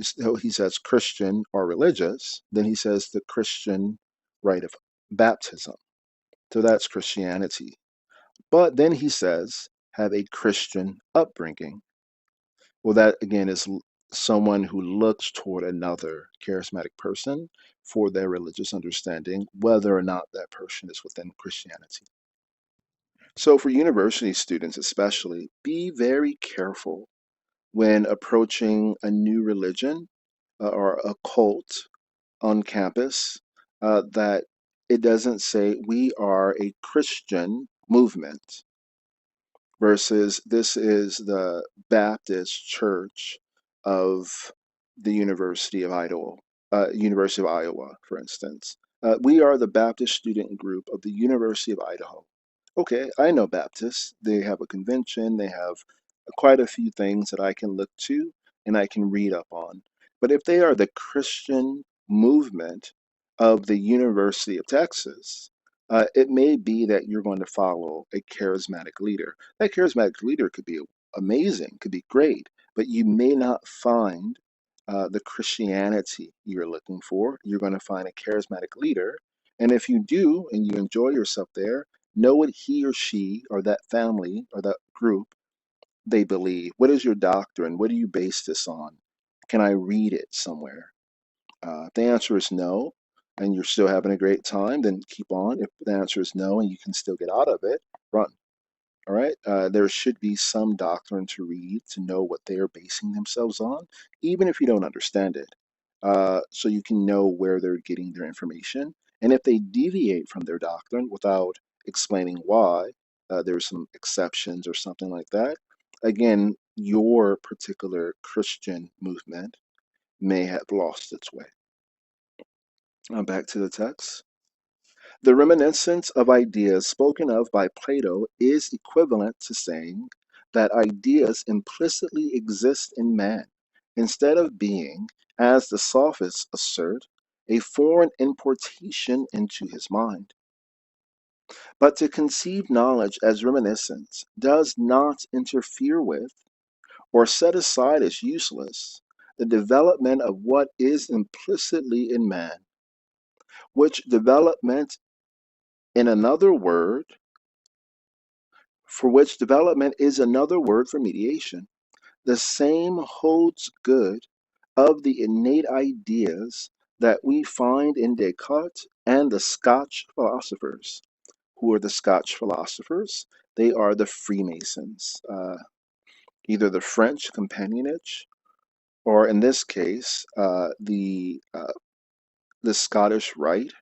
[SPEAKER 1] so he says Christian or religious, then he says the Christian rite of baptism. So that's Christianity. But then he says, have a Christian upbringing. Well, that again is someone who looks toward another charismatic person for their religious understanding, whether or not that person is within Christianity. So, for university students especially, be very careful when approaching a new religion or a cult on campus, that it doesn't say we are a Christian movement versus this is the Baptist Church of the University of Iowa, for instance. We are the Baptist student group of the University of Idaho. Okay, I know Baptists. They have a convention, they have quite a few things that I can look to and I can read up on. But if they are the Christian movement of the University of Texas, it may be that you're going to follow a charismatic leader. That charismatic leader could be amazing, could be great, but you may not find the Christianity you're looking for. You're going to find a charismatic leader. And if you do and you enjoy yourself there, know what he or she or that family or that group they believe. What is your doctrine? What do you base this on? Can I read it somewhere? If the answer is no, and you're still having a great time, then keep on. If the answer is no and you can still get out of it, run. All right. There should be some doctrine to read to know what they are basing themselves on, even if you don't understand it, so you can know where they're getting their information. And if they deviate from their doctrine without explaining why, there's some exceptions or something like that. Again, your particular Christian movement may have lost its way. Back to the text. The reminiscence of ideas spoken of by Plato is equivalent to saying that ideas implicitly exist in man, instead of being, as the sophists assert, a foreign importation into his mind. But to conceive knowledge as reminiscence does not interfere with, or set aside as useless, the development of what is implicitly in man, which development in another word, for which development is another word for mediation. The same holds good of the innate ideas that we find in Descartes and the Scotch philosophers. Who are the Scotch philosophers? They are the Freemasons, either the French companionage, or in this case, the Scottish Rite,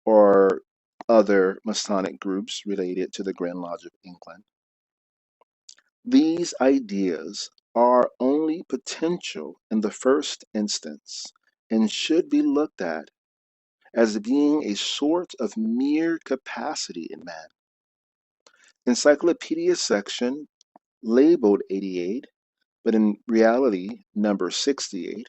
[SPEAKER 1] or other Masonic groups related to the Grand Lodge of England. These ideas are only potential in the first instance and should be looked at as being a sort of mere capacity in man. Encyclopedia Section labeled 88, but in reality number 68.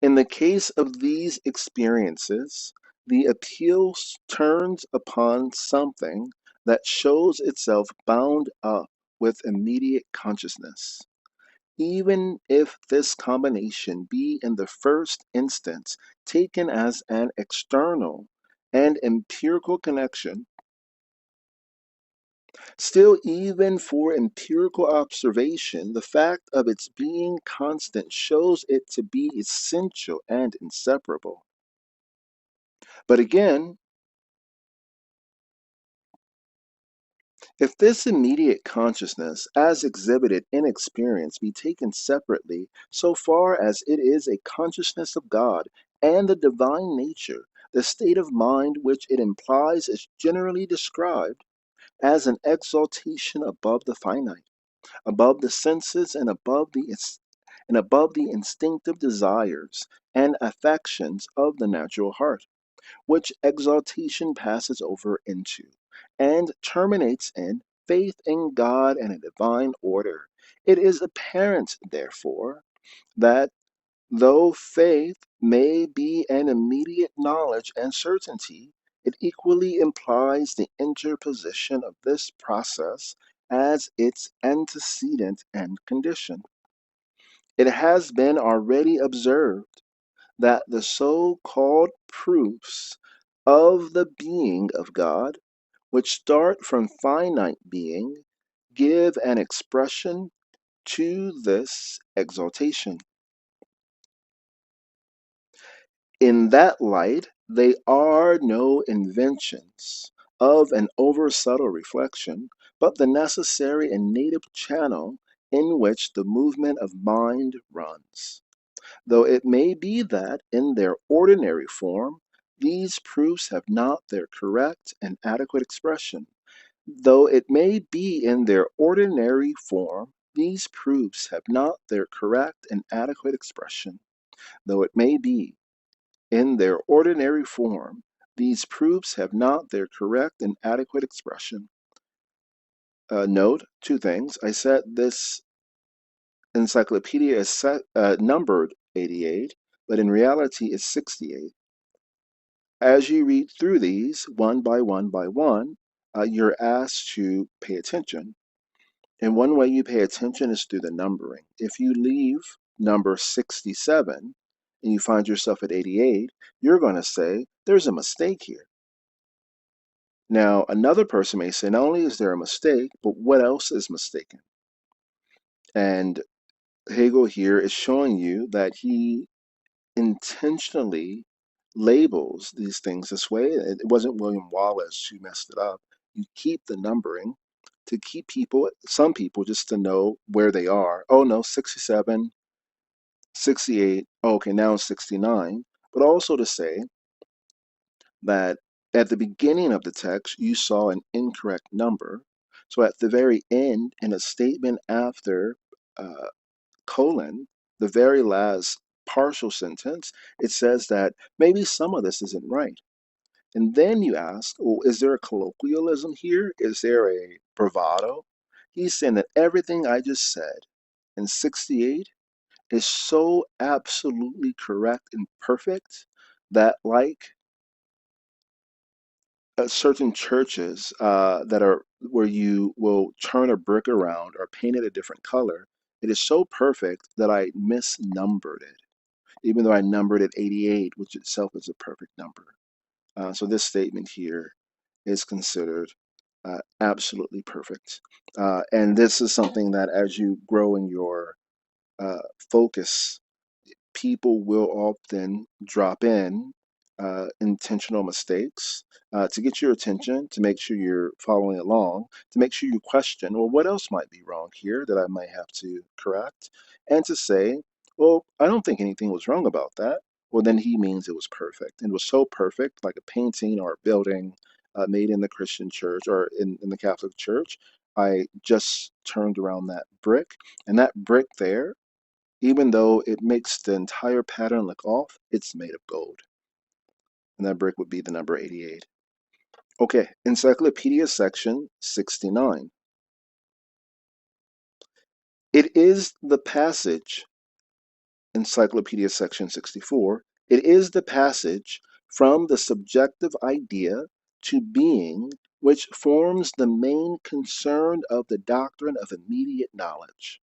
[SPEAKER 1] In the case of these experiences, the appeal turns upon something that shows itself bound up with immediate consciousness. Even if this combination be in the first instance taken as an external and empirical connection, still, even for empirical observation, the fact of its being constant shows it to be essential and inseparable. But again, if this immediate consciousness, as exhibited in experience, be taken separately, so far as it is a consciousness of God and the divine nature, the state of mind which it implies is generally described as an exaltation above the finite, above the senses, and above the instinctive desires and affections of the natural heart, which exaltation passes over into and terminates in faith in God and a divine order. It is apparent, therefore, that though faith may be an immediate knowledge and certainty, it equally implies the interposition of this process as its antecedent and condition. It has been already observed that the so-called proofs of the being of God, which start from finite being, give an expression to this exaltation. In that light, they are no inventions of an over subtle reflection, but the necessary and native channel in which the movement of mind runs. Though it may be that, in their ordinary form, these proofs have not their correct and adequate expression. Though it may be in their ordinary form, these proofs have not their correct and adequate expression. Though it may be in their ordinary form, these proofs have not their correct and adequate expression. Note two things. I said this encyclopedia is numbered 88, but in reality it's 68. As you read through these one by one, you're asked to pay attention. And one way you pay attention is through the numbering. If you leave number 67 and you find yourself at 88, you're going to say, there's a mistake here. Now, another person may say, not only is there a mistake, but what else is mistaken? And Hegel here is showing you that he intentionally labels these things this way. It wasn't William Wallace who messed it up. You keep the numbering to keep people, some people, just to know where they are. Oh no, 67, 68. Oh, okay, now it's 69. But also to say that at the beginning of the text, you saw an incorrect number. So at the very end, in a statement after uh, colon, the very last partial sentence, it says that maybe some of this isn't right. And then you ask, well, is there a colloquialism here? Is there a bravado? He's saying that everything I just said in 68 is so absolutely correct and perfect that, like certain churches that are where you will turn a brick around or paint it a different color, it is so perfect that I misnumbered it, even though I numbered it 88, which itself is a perfect number. So this statement here is considered absolutely perfect. And this is something that as you grow in your focus, people will often drop in intentional mistakes to get your attention, to make sure you're following along, to make sure you question, well, what else might be wrong here that I might have to correct? And to say, well, I don't think anything was wrong about that. Well, then he means it was perfect. And it was so perfect, like a painting or a building made in the Christian church or in the Catholic Church. I just turned around that brick, and that brick there, even though it makes the entire pattern look off, it's made of gold. And that brick would be the number 88. Okay, Encyclopedia Section 69. It is the passage, Encyclopedia Section 64, it is the passage from the subjective idea to being which forms the main concern of the doctrine of immediate knowledge.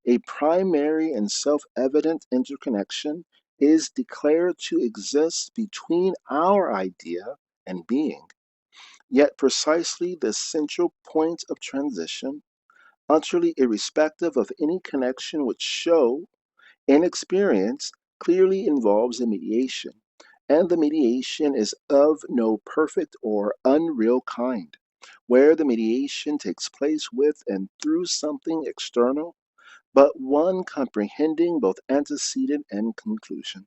[SPEAKER 1] A primary and self-evident interconnection is declared to exist between our idea and being. Yet precisely the central point of transition, utterly irrespective of any connection which show in experience, clearly involves a mediation, and the mediation is of no perfect or unreal kind, where the mediation takes place with and through something external, but one comprehending both antecedent and conclusion.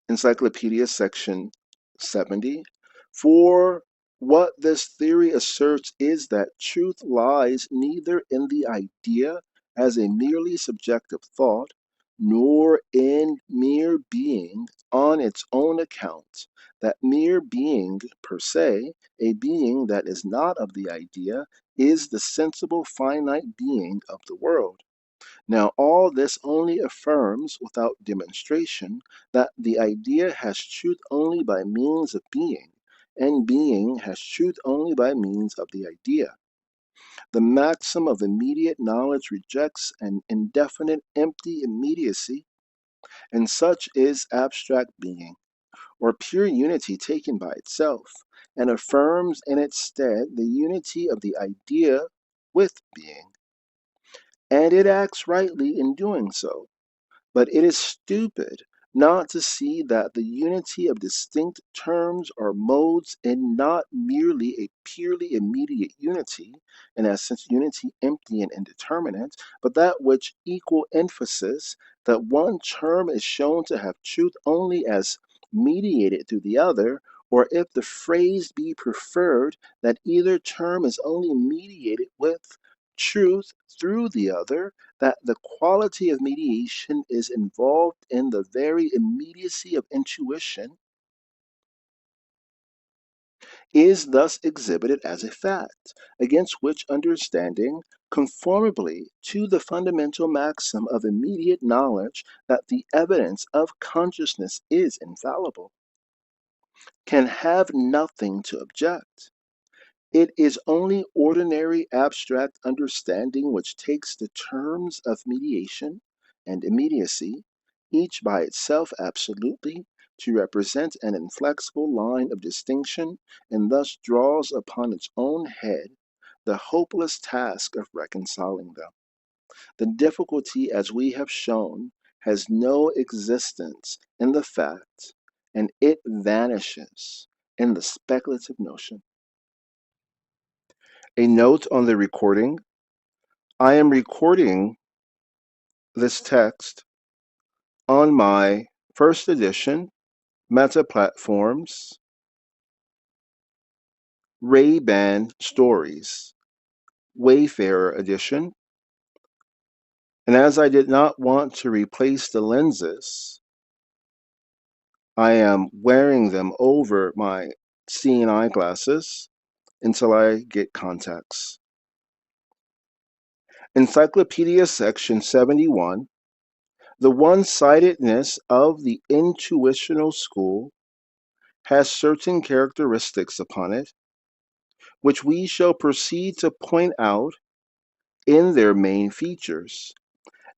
[SPEAKER 1] Encyclopedia Section 70. For what this theory asserts is that truth lies neither in the idea as a merely subjective thought, nor in mere being on its own account, that mere being per se, a being that is not of the idea, is the sensible finite being of the world. Now, all this only affirms, without demonstration, that the idea has truth only by means of being, and being has truth only by means of the idea. The maxim of immediate knowledge rejects an indefinite, empty immediacy, and such is abstract being, or pure unity taken by itself, and affirms in its stead the unity of the idea with being. And it acts rightly in doing so. But it is stupid not to see that the unity of distinct terms or modes is not merely a purely immediate unity, in essence, unity empty and indeterminate, but that which equal emphasis, that one term is shown to have truth only as mediated through the other, or if the phrase be preferred, that either term is only mediated with truth through the other, that the quality of mediation is involved in the very immediacy of intuition, is thus exhibited as a fact, against which understanding, conformably to the fundamental maxim of immediate knowledge that the evidence of consciousness is infallible, can have nothing to object. It is only ordinary abstract understanding which takes the terms of mediation and immediacy, each by itself absolutely, to represent an inflexible line of distinction, and thus draws upon its own head the hopeless task of reconciling them. The difficulty, as we have shown, has no existence in the fact, and it vanishes in the speculative notion. A note on the recording: I am recording this text on my first edition Meta Platforms Ray-Ban Stories Wayfarer edition, and as I did not want to replace the lenses, I am wearing them over my seeing eyeglasses until I get contacts. Encyclopedia Section 71, the one-sidedness of the intuitional school has certain characteristics upon it, which we shall proceed to point out in their main features,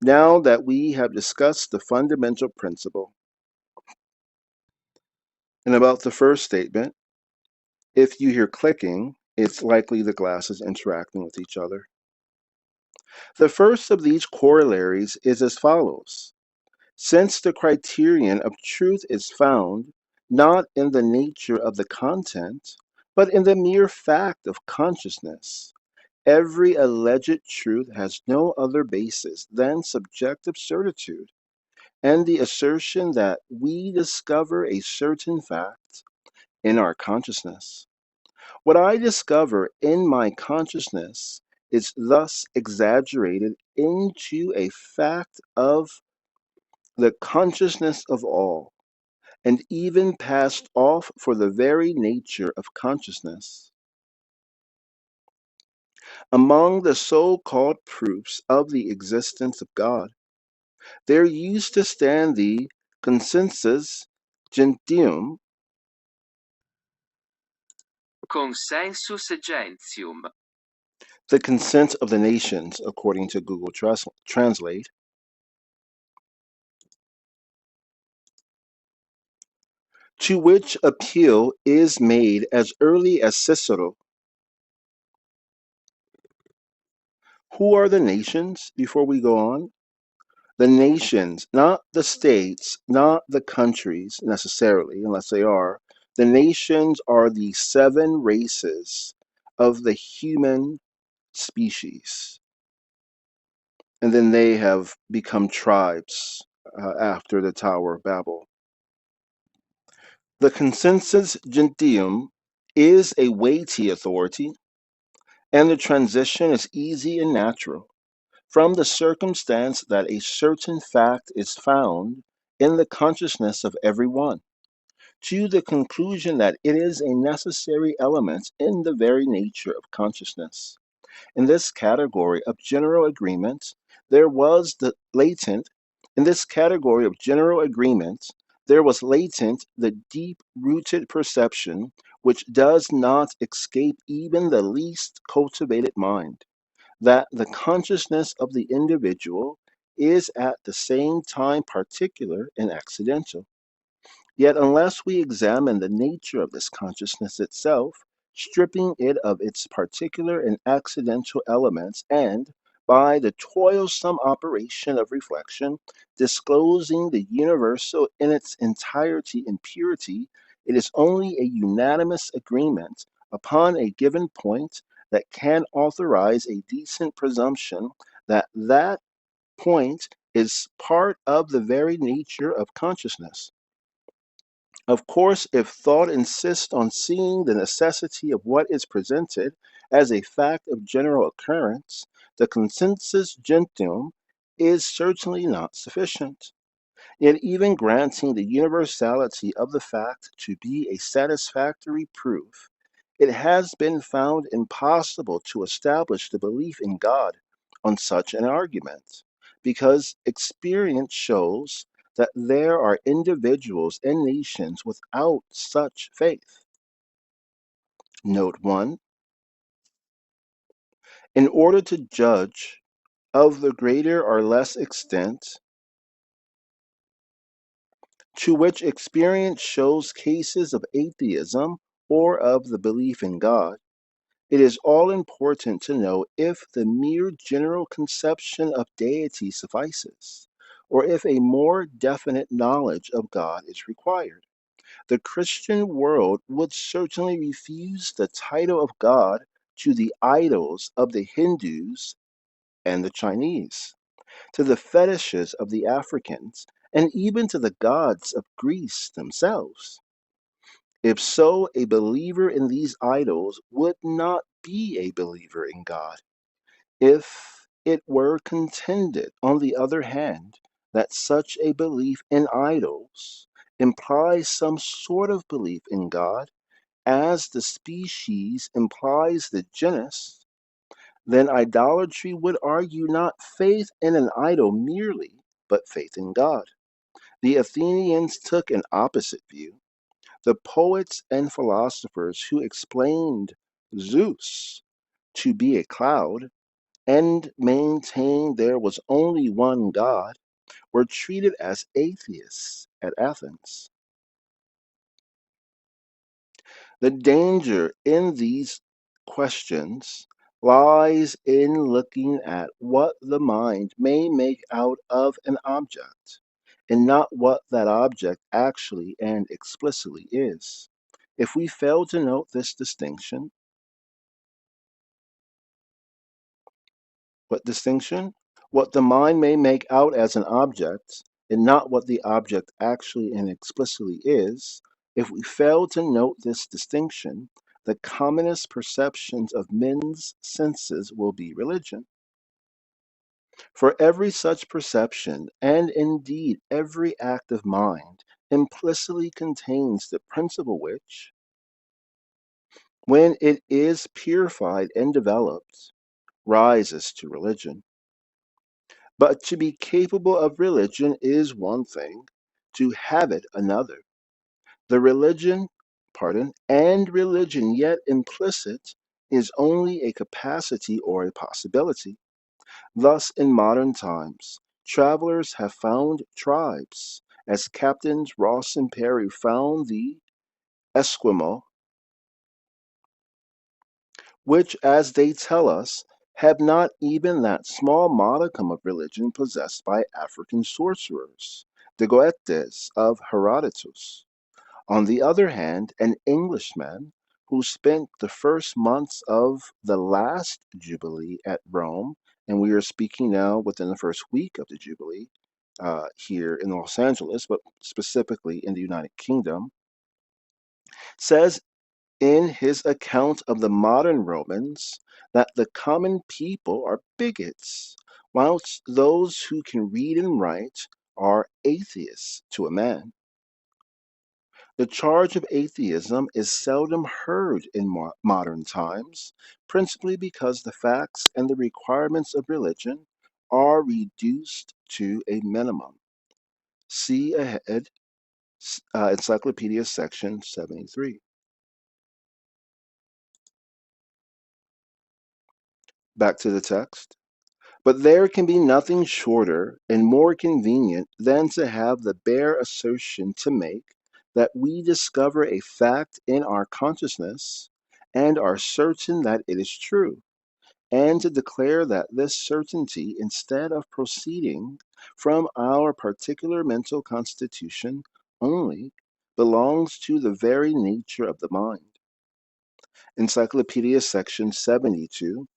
[SPEAKER 1] now that we have discussed the fundamental principle. And about the first statement, if you hear clicking, it's likely the glasses interacting with each other. The first of these corollaries is as follows. Since the criterion of truth is found not in the nature of the content, but in the mere fact of consciousness, every alleged truth has no other basis than subjective certitude and the assertion that we discover a certain fact in our consciousness. What I discover in my consciousness is thus exaggerated into a fact of the consciousness of all, and even passed off for the very nature of consciousness. Among the so-called proofs of the existence of God, there used to stand the consensus gentium,
[SPEAKER 2] Consensus gentium,
[SPEAKER 1] the consent of the nations, according to Google Translate, to which appeal is made as early as Cicero. Who are the nations, before we go on? The nations, not the states, not the countries necessarily, unless they are. The nations are the 7 races of the human species. And then they have become tribes after the Tower of Babel. The consensus gentium is a weighty authority, and the transition is easy and natural from the circumstance that a certain fact is found in the consciousness of every one, to the conclusion that it is a necessary element in the very nature of consciousness. In this category of general agreement, there was the latent, in this category of general agreement, there was latent the deep-rooted perception which does not escape even the least cultivated mind, that the consciousness of the individual is at the same time particular and accidental. Yet unless we examine the nature of this consciousness itself, stripping it of its particular and accidental elements, and, by the toilsome operation of reflection, disclosing the universal in its entirety and purity, it is only a unanimous agreement upon a given point that can authorize a decent presumption that that point is part of the very nature of consciousness. Of course, if thought insists on seeing the necessity of what is presented as a fact of general occurrence, the consensus gentium is certainly not sufficient. Yet even granting the universality of the fact to be a satisfactory proof, it has been found impossible to establish the belief in God on such an argument, because experience shows that there are individuals and nations without such faith. Note 1. In order to judge of the greater or less extent to which experience shows cases of atheism or of the belief in God, it is all important to know if the mere general conception of deity suffices, or if a more definite knowledge of God is required. The Christian world would certainly refuse the title of God to the idols of the Hindus and the Chinese, to the fetishes of the Africans, and even to the gods of Greece themselves. If so, a believer in these idols would not be a believer in God. If it were contended, on the other hand, that such a belief in idols implies some sort of belief in God, as the species implies the genus, then idolatry would argue not faith in an idol merely, but faith in God. The Athenians took an opposite view. The poets and philosophers who explained Zeus to be a cloud and maintained there was only one God were treated as atheists at Athens. The danger in these questions lies in looking at what the mind may make out of an object, and not what that object actually and explicitly is. If we fail to note this distinction, what distinction? What the mind may make out as an object, and not what the object actually and explicitly is, if we fail to note this distinction, the commonest perceptions of men's senses will be religion. For every such perception, and indeed every act of mind, implicitly contains the principle which, when it is purified and developed, rises to religion. But to be capable of religion is one thing, to have it another. The religion, and religion yet implicit is only a capacity or a possibility. Thus, in modern times, travelers have found tribes, as Captains Ross and Perry found the Esquimaux, which, as they tell us, have not even that small modicum of religion possessed by African sorcerers, the Goetes of Herodotus. On the other hand, an Englishman who spent the first months of the last Jubilee at Rome, and we are speaking now within the first week of the Jubilee here in Los Angeles, but specifically in the United Kingdom, says in his account of the modern Romans that the common people are bigots, whilst those who can read and write are atheists to a man. The charge of atheism is seldom heard in modern times, principally because the facts and the requirements of religion are reduced to a minimum. See ahead, Encyclopedia Section 73. Back to the text. But there can be nothing shorter and more convenient than to have the bare assertion to make that we discover a fact in our consciousness and are certain that it is true, and to declare that this certainty, instead of proceeding from our particular mental constitution only, belongs to the very nature of the mind. Encyclopedia Section 72,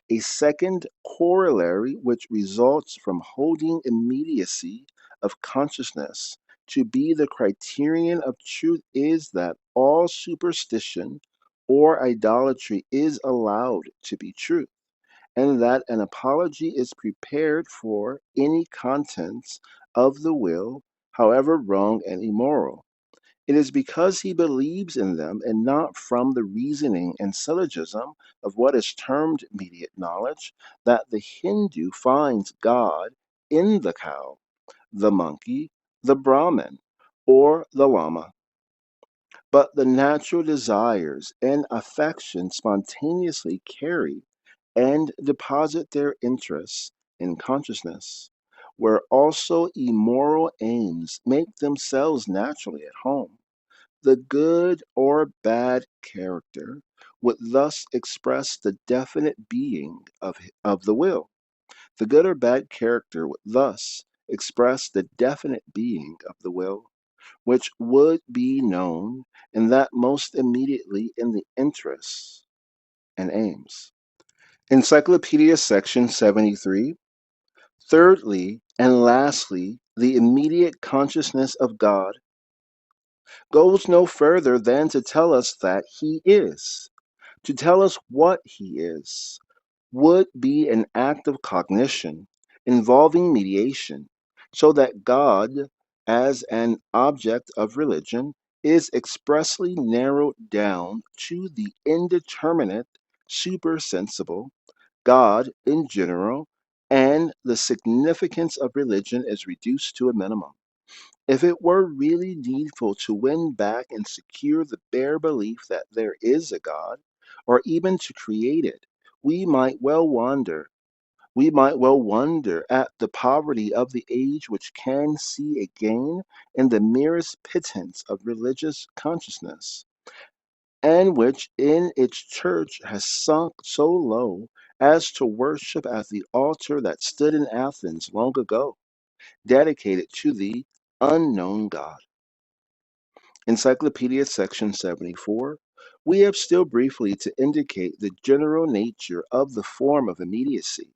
[SPEAKER 1] a second corollary which results from holding immediacy of consciousness to be the criterion of truth is that all superstition or idolatry is allowed to be true, and that an apology is prepared for any contents of the will, however wrong and immoral. It is because he believes in them and not from the reasoning and syllogism of what is termed immediate knowledge that the Hindu finds God in the cow, the monkey, the Brahmin, or the Lama. But the natural desires and affections spontaneously carry and deposit their interests in consciousness, where also immoral aims make themselves naturally at home. The good or bad character would thus express the definite being of the will. The good or bad character would thus express the definite being of the will, which would be known, and that most immediately in the interests and aims. Encyclopedia Section 73. Thirdly and lastly, the immediate consciousness of God goes no further than to tell us that He is. To tell us what He is would be an act of cognition involving mediation, so that God, as an object of religion, is expressly narrowed down to the indeterminate, supersensible God in general, and the significance of religion is reduced to a minimum. If it were really needful to win back and secure the bare belief that there is a God, or even to create it, we might well wonder. We might well wonder at the poverty of the age which can see a gain in the merest pittance of religious consciousness, and which in its church has sunk so low as to worship at the altar that stood in Athens long ago, dedicated to the unknown God. Encyclopedia Section 74. We have still briefly to indicate the general nature of the form of immediacy,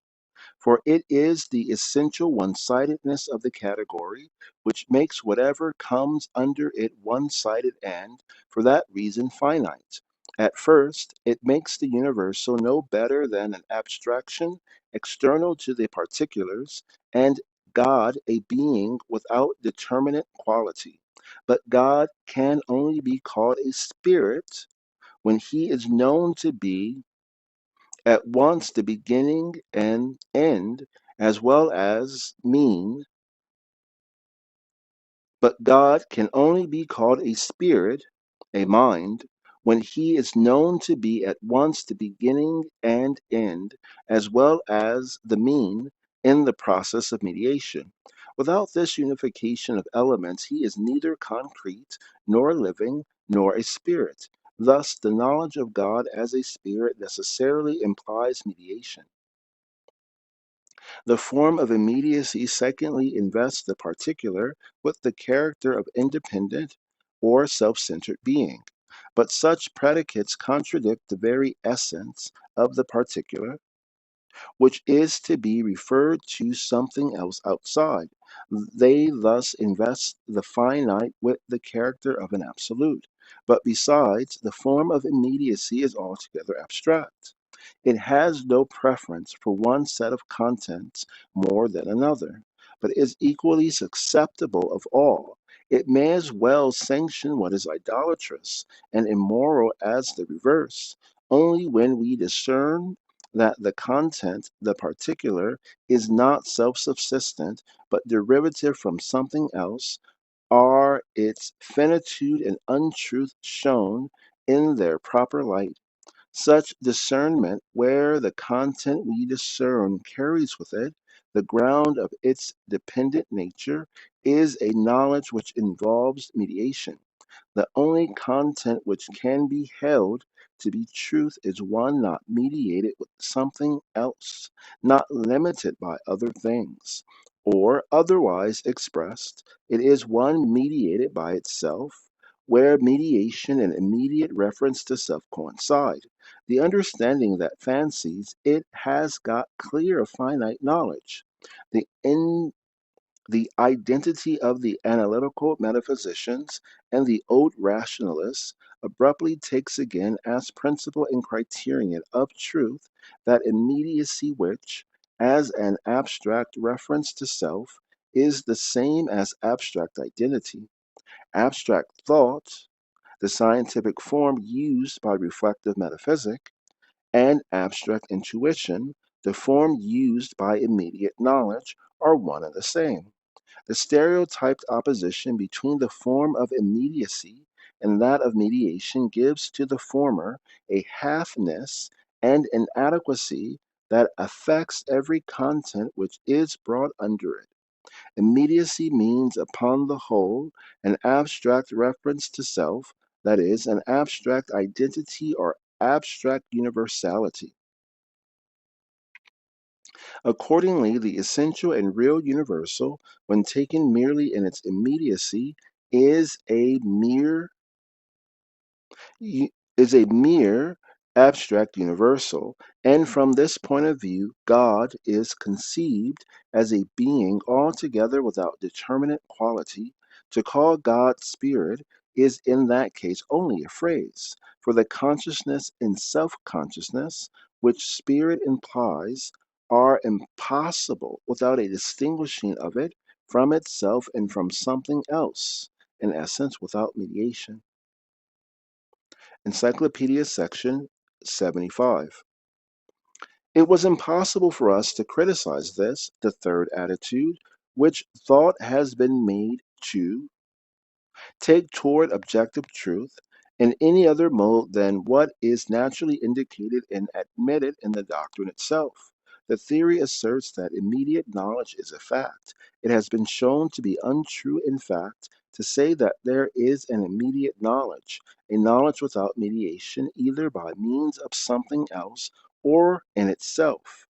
[SPEAKER 1] for it is the essential one-sidedness of the category which makes whatever comes under it one-sided and, for that reason, finite. At first, it makes the universal no better than an abstraction external to the particulars, and God a being without determinate quality. But God can only be called a spirit when he is known to be at once the beginning and end, as well as mean, but God can only be called a spirit, a mind, when he is known to be at once the beginning and end, as well as the mean, in the process of mediation. Without this unification of elements, he is neither concrete, nor living, nor a spirit. Thus, the knowledge of God as a spirit necessarily implies mediation. The form of immediacy, secondly, invests the particular with the character of independent or self-centered being. But such predicates contradict the very essence of the particular, which is to be referred to something else outside. They thus invest the finite with the character of an absolute. But besides, the form of immediacy is altogether abstract. It has no preference for one set of contents more than another, but is equally susceptible of all. It may as well sanction what is idolatrous and immoral as the reverse, only when we discern that the content, the particular, is not self-subsistent, but derivative from something else, are its finitude and untruth shown in their proper light. Such discernment, where the content we discern carries with it the ground of its dependent nature, is a knowledge which involves mediation. The only content which can be held to be truth is one not mediated with something else, not limited by other things, or otherwise expressed, it is one mediated by itself, where mediation and immediate reference to self coincide. The understanding that fancies it has got clear of finite knowledge. The the identity of the analytical metaphysicians and the old rationalists abruptly takes again as principle and criterion of truth that immediacy which, as an abstract reference to self, is the same as abstract identity. Abstract thought, the scientific form used by reflective metaphysic, and abstract intuition, the form used by immediate knowledge, are one and the same. The stereotyped opposition between the form of immediacy and that of mediation gives to the former a halfness and inadequacy that affects every content which is brought under it. Immediacy means, upon the whole, an abstract reference to self, that is, an abstract identity or abstract universality. Accordingly, the essential and real universal, when taken merely in its immediacy, is a mere u- is a mere abstract universal, and from this point of view, God is conceived as a being altogether without determinate quality. To call God spirit is in that case only a phrase, for the consciousness and self consciousness which spirit implies are impossible without a distinguishing of it from itself and from something else, in essence, without mediation. Encyclopedia Section 75. It was impossible for us to criticize this, the third attitude, which thought has been made to take toward objective truth in any other mode than what is naturally indicated and admitted in the doctrine itself. The theory asserts that immediate knowledge is a fact. It has been shown to be untrue in fact to say that there is an immediate knowledge, a knowledge without mediation, either by means of something else or in itself.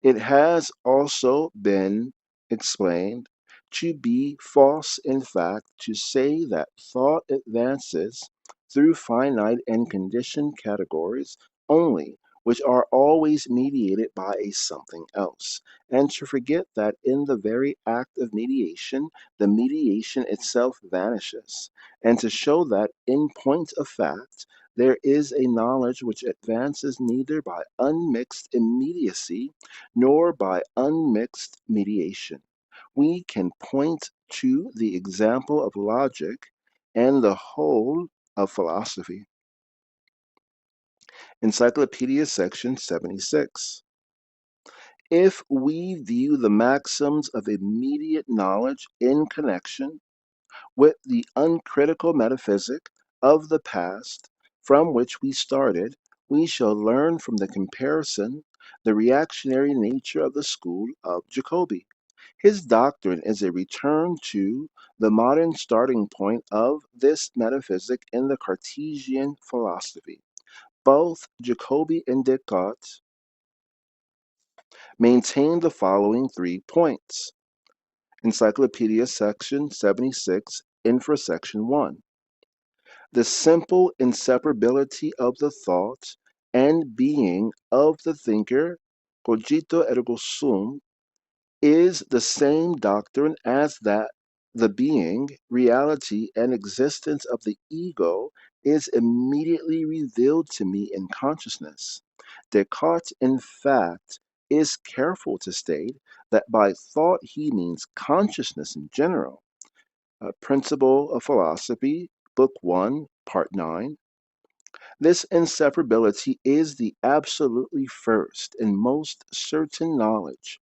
[SPEAKER 1] It has also been explained to be false in fact to say that thought advances through finite and conditioned categories only, which are always mediated by a something else, and to forget that in the very act of mediation, the mediation itself vanishes, and to show that in point of fact, there is a knowledge which advances neither by unmixed immediacy nor by unmixed mediation. We can point to the example of logic and the whole of philosophy. Encyclopedia Section 76. If we view the maxims of immediate knowledge in connection with the uncritical metaphysic of the past from which we started, we shall learn from the comparison the reactionary nature of the school of Jacobi. His doctrine is a return to the modern starting point of this metaphysic in the Cartesian philosophy. Both Jacobi and Descartes maintain the following 3 points. Encyclopedia Section 76, Infrasection 1. The simple inseparability of the thought and being of the thinker, cogito ergo sum, is the same doctrine as that the being, reality, and existence of the ego is immediately revealed to me in consciousness. Descartes, in fact, is careful to state that by thought he means consciousness in general. Principle of Philosophy, Book 1, Part 9. This inseparability is the absolutely first and most certain knowledge,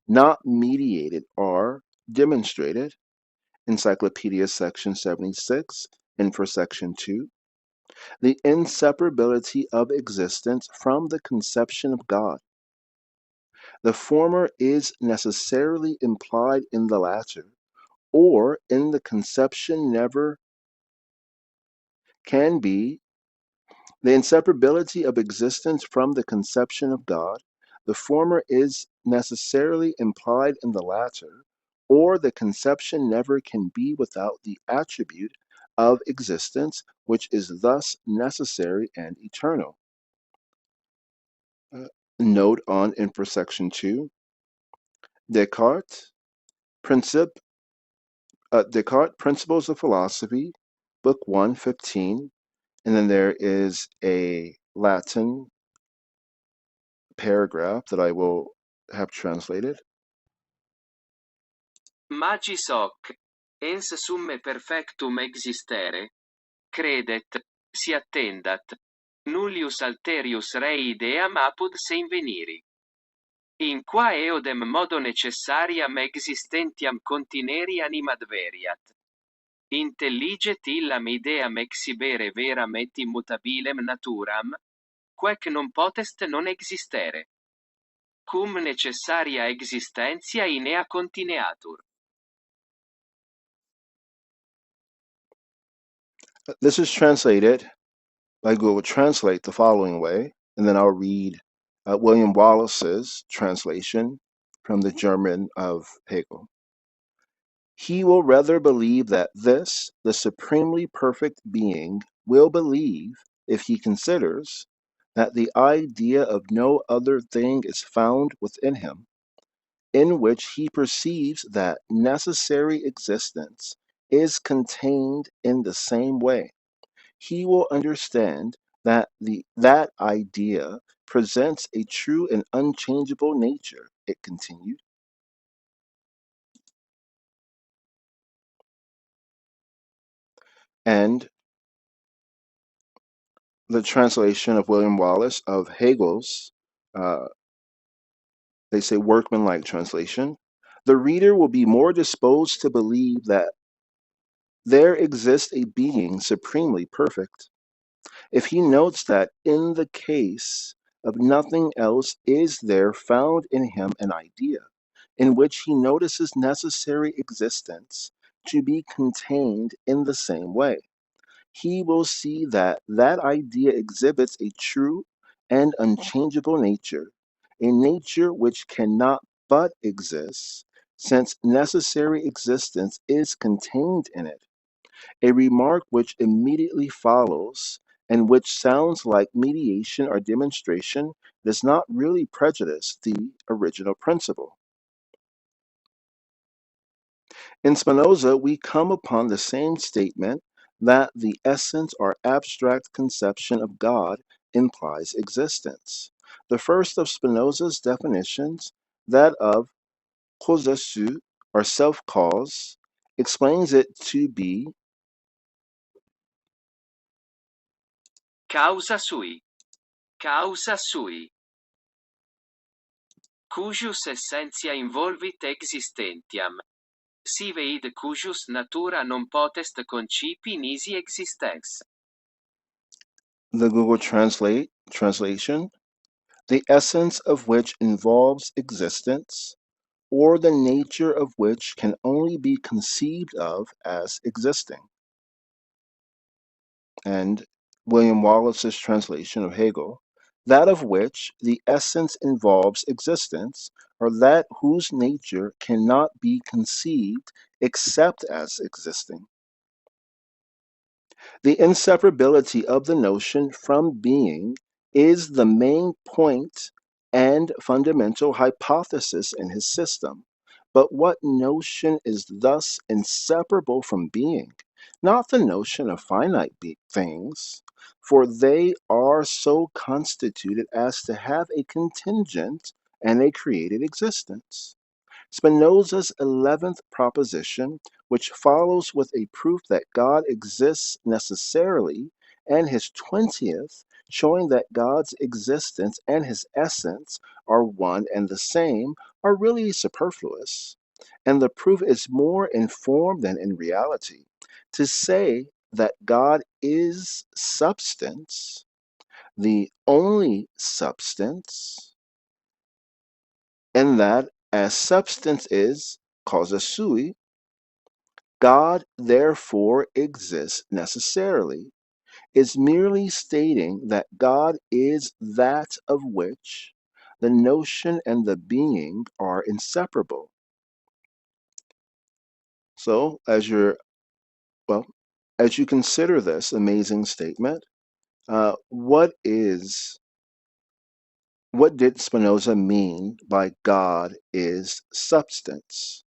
[SPEAKER 1] not mediated or demonstrated. Encyclopedia Section 76, Infrasection 2. The inseparability of existence from the conception of God. The former is necessarily implied in the latter, or in the conception never can be. The inseparability of existence from the conception of God, the former is necessarily implied in the latter, or the conception never can be without the attribute of existence, which is thus necessary and eternal. Uh, Note on Infrasection 2. Descartes, Princip, Descartes, Principles of Philosophy, Book 1, 15, and then there is a Latin paragraph that I will have translated.
[SPEAKER 2] Magis hoc, ens summe perfectum existere, credet, si attendat, nullius alterius rei ideam apud se inveniri. In qua eodem modo necessariam existentiam contineri animadveriat. Intelliget illam ideam exhibere veram et immutabilem naturam, quec non potest non existere. Cum necessaria existentia in ea contineatur.
[SPEAKER 1] This is translated by Google Translate the following way, and then I'll read William Wallace's translation from the German of Hegel. He will rather believe that this, the supremely perfect being, will believe if he considers that the idea of no other thing is found within him, in which he perceives that necessary existence is contained in the same way. He will understand that that idea presents a true and unchangeable nature, it continued. And the translation of William Wallace of Hegel's, uh, they say workmanlike translation, the reader will be more disposed to believe that there exists a being supremely perfect if he notes that in the case of nothing else is there found in him an idea in which he notices necessary existence to be contained in the same way. He will see that that idea exhibits a true and unchangeable nature, a nature which cannot but exist, since necessary existence is contained in it. A remark which immediately follows, and which sounds like mediation or demonstration, does not really prejudice the original principle. In Spinoza, we come upon the same statement that the essence or abstract conception of God implies existence. The first of Spinoza's definitions, that of causa sui, or self-cause, explains it to be
[SPEAKER 2] Causa sui. Causa sui. Cuius essentia involvit existentiam. Sive id cuius natura non potest concipi nisi existex.
[SPEAKER 1] the Google translation, the essence of which involves existence, or the nature of which can only be conceived of as existing. And William Wallace's translation of Hegel, that of which the essence involves existence, or that whose nature cannot be conceived except as existing. The inseparability of the notion from being is the main point and fundamental hypothesis in his system. But what notion is thus inseparable from being? Not the notion of finite things, for they are so constituted as to have a contingent and a created existence. Spinoza's 11th proposition, which follows with a proof that God exists necessarily, and his 20th, showing that God's existence and his essence are one and the same, are really superfluous. And the proof is more in form than in reality. To say that God is substance, the only substance, and that as substance is causa sui, God therefore exists necessarily, is merely stating that God is that of which the notion and the being are inseparable. So, well, as you consider this amazing statement, what did Spinoza mean by God is substance?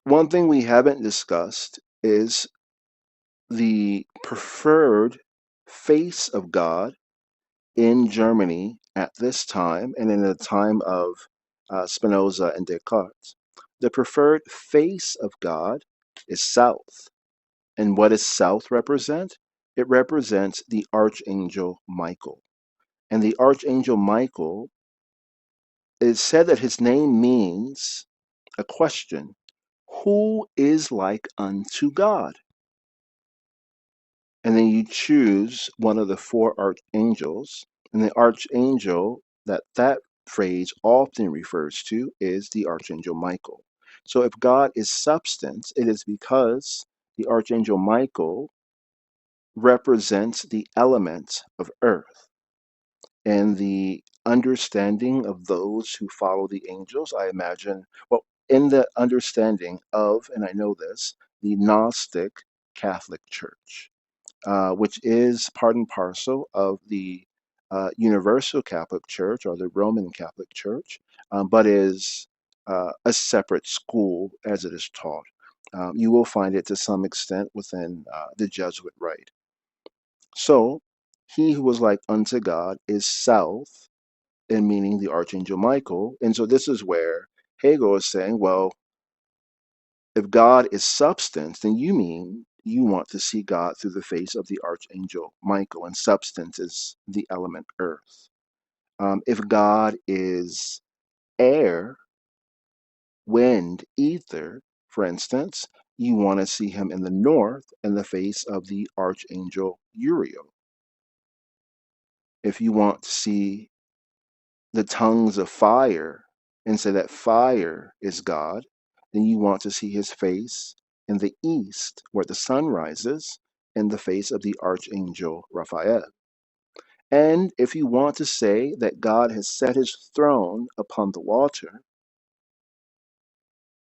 [SPEAKER 1] One thing we haven't discussed is the preferred face of God in Germany at this time and in the time of Spinoza and Descartes. The preferred face of God is south. And what does south represent? It represents the Archangel Michael. And the Archangel Michael, it is said that his name means a question: who is like unto God? And then you choose one of the four archangels, and the archangel that phrase often refers to is the Archangel Michael. So if God is substance, it is because the Archangel Michael represents the element of earth. and the understanding of those who follow the angels, I imagine, well, in the understanding of, and I know this, the Gnostic Catholic Church, which is part and parcel of the Universal Catholic Church or the Roman Catholic Church, but is a separate school as it is taught. You will find it to some extent within the Jesuit rite. So, he who was like unto God is self, and meaning the Archangel Michael. And so, this is where Hegel is saying, well, if God is substance, then you mean you want to see God through the face of the Archangel Michael, and substance is the element earth. If God is air, wind, ether, for instance, you want to see him in the north in the face of the Archangel Uriel. If you want to see the tongues of fire and say that fire is God, then you want to see his face in the east where the sun rises in the face of the Archangel Raphael. And if you want to say that God has set his throne upon the water,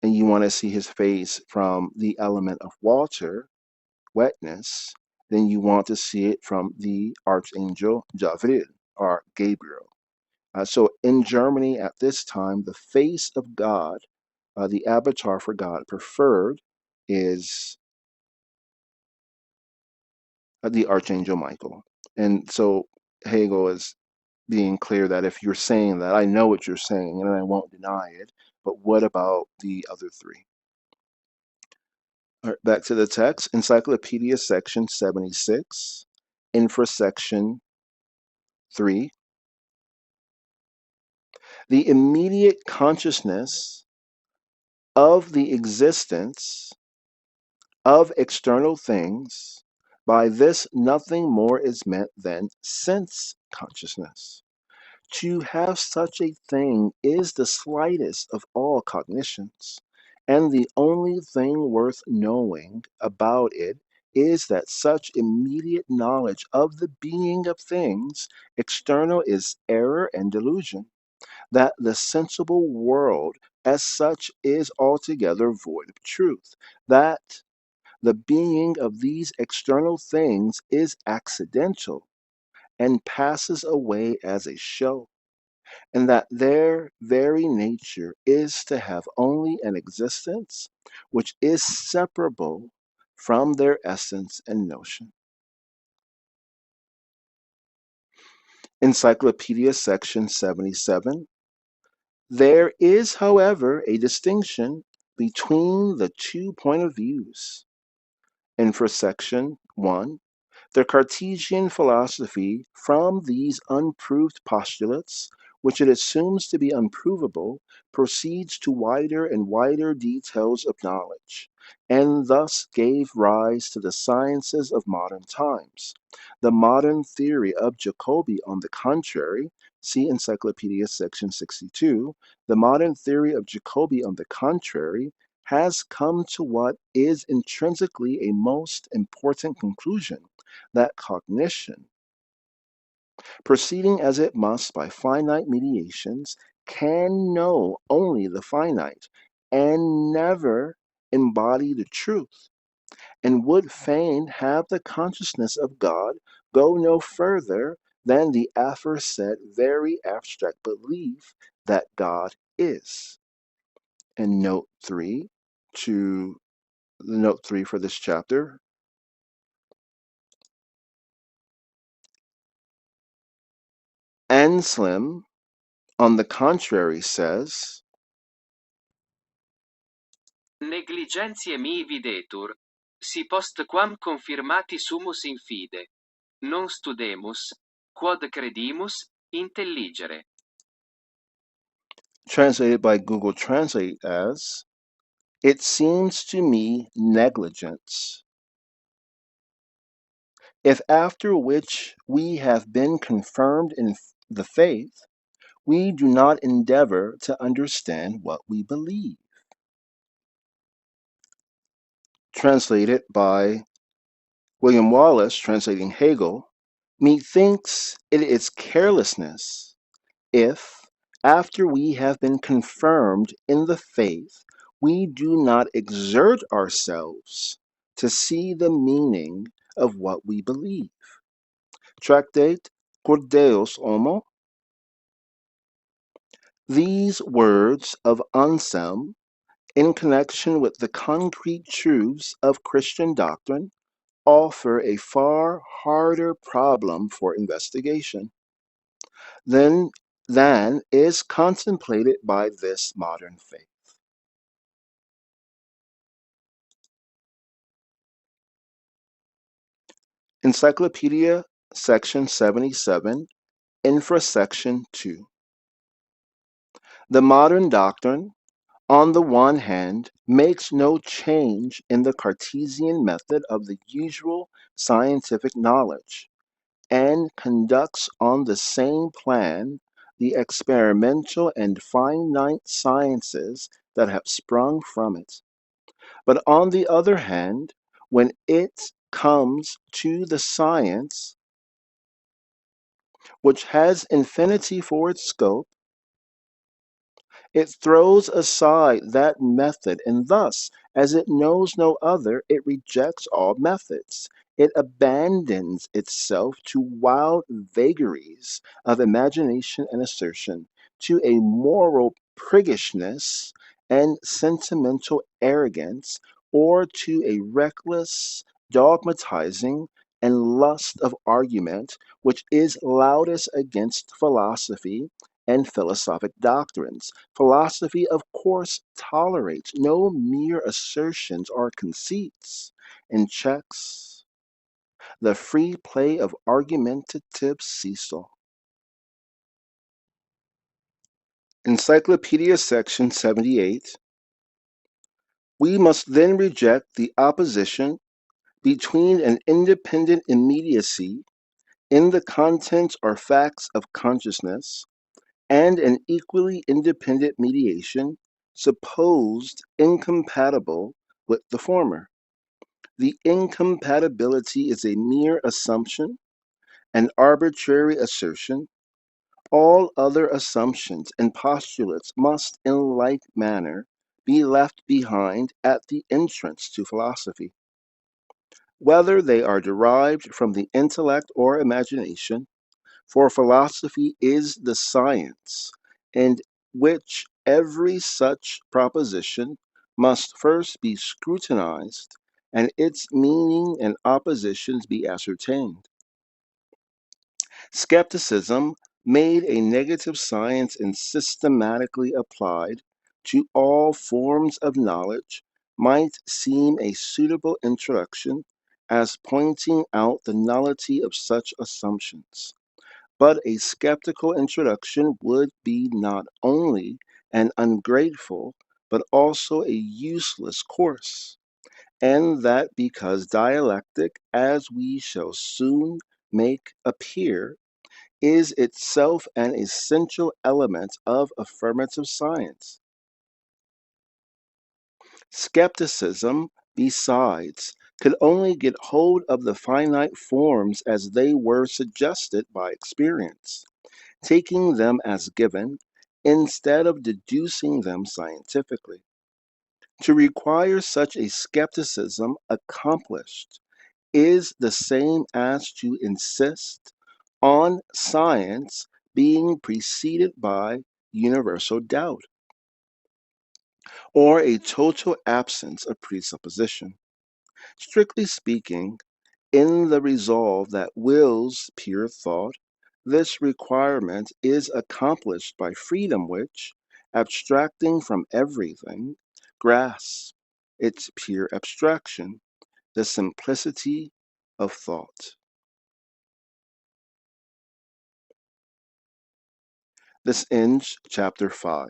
[SPEAKER 1] and you want to see his face from the element of water, wetness, then you want to see it from the Archangel Javril or Gabriel. So in Germany at this time, the face of God, the avatar for God preferred is the Archangel Michael. And so Hegel is being clear that if you're saying that, I know what you're saying and I won't deny it, but what about the other three? All right, back to the text, Encyclopedia Section 76, Infrasection 3. The immediate consciousness of the existence of external things, by this nothing more is meant than sense consciousness. To have such a thing is the slightest of all cognitions, and the only thing worth knowing about it is that such immediate knowledge of the being of things external is error and delusion, that the sensible world as such is altogether void of truth, that the being of these external things is accidental and passes away as a show, and that their very nature is to have only an existence which is separable from their essence and notion. Encyclopedia Section 77. There is, however, a distinction between the two point of views. Infrasection 1. The Cartesian philosophy, from these unproved postulates, which it assumes to be unprovable, proceeds to wider and wider details of knowledge, and thus gave rise to the sciences of modern times. The modern theory of Jacobi, on the contrary, see Encyclopedia Section 62, the modern theory of Jacobi, on the contrary, has come to what is intrinsically a most important conclusion, that cognition, proceeding as it must by finite mediations, can know only the finite and never embody the truth, and would fain have the consciousness of God go no further than the aforesaid very abstract belief that God is. And note 3 for this chapter, Anselm, on the contrary, says,
[SPEAKER 2] Negligentiae mihi videtur, si post quam confirmati sumus in fide, non studemus, quod credimus, intelligere.
[SPEAKER 1] translated by Google Translate as, it seems to me negligence, if after which we have been confirmed in the faith, we do not endeavor to understand what we believe. Translated by William Wallace, translating Hegel, Methinks it is carelessness if, after we have been confirmed in the faith, we do not exert ourselves to see the meaning of what we believe. Tractate Cor Deus Homo. These words of Anselm, in connection with the concrete truths of Christian doctrine, offer a far harder problem for investigation than, than is contemplated by this modern faith. Encyclopedia Section 77, Infrasection 2. The modern doctrine, on the one hand, makes no change in the Cartesian method of the usual scientific knowledge, and conducts on the same plan the experimental and finite sciences that have sprung from it. But on the other hand, when it comes to the science which has infinity for its scope, it throws aside that method, and thus, as it knows no other, it rejects all methods. It abandons itself to wild vagaries of imagination and assertion, to a moral priggishness and sentimental arrogance, or to a reckless dogmatizing and lust of argument which is loudest against philosophy and philosophic doctrines. Philosophy, of course, tolerates no mere assertions or conceits, and checks the free play of argumentative seesaw. Encyclopedia Section 78. We must then reject the opposition between an independent immediacy in the contents or facts of consciousness and an equally independent mediation supposed incompatible with the former. The incompatibility is a mere assumption, an arbitrary assertion. All other assumptions and postulates must in like manner be left behind at the entrance to philosophy. Whether they are derived from the intellect or imagination, for philosophy is the science in which every such proposition must first be scrutinized and its meaning and oppositions be ascertained. Skepticism, made a negative science and systematically applied to all forms of knowledge, might seem a suitable introduction as pointing out the nullity of such assumptions. But a skeptical introduction would be not only an ungrateful, but also a useless course, and that because dialectic, as we shall soon make appear, is itself an essential element of affirmative science. Skepticism, besides, could only get hold of the finite forms as they were suggested by experience, taking them as given instead of deducing them scientifically. To require such a skepticism accomplished is the same as to insist on science being preceded by universal doubt, or a total absence of presupposition. Strictly speaking, in the resolve that wills pure thought, this requirement is accomplished by freedom which, abstracting from everything, grasps its pure abstraction, the simplicity of thought. This ends chapter 5.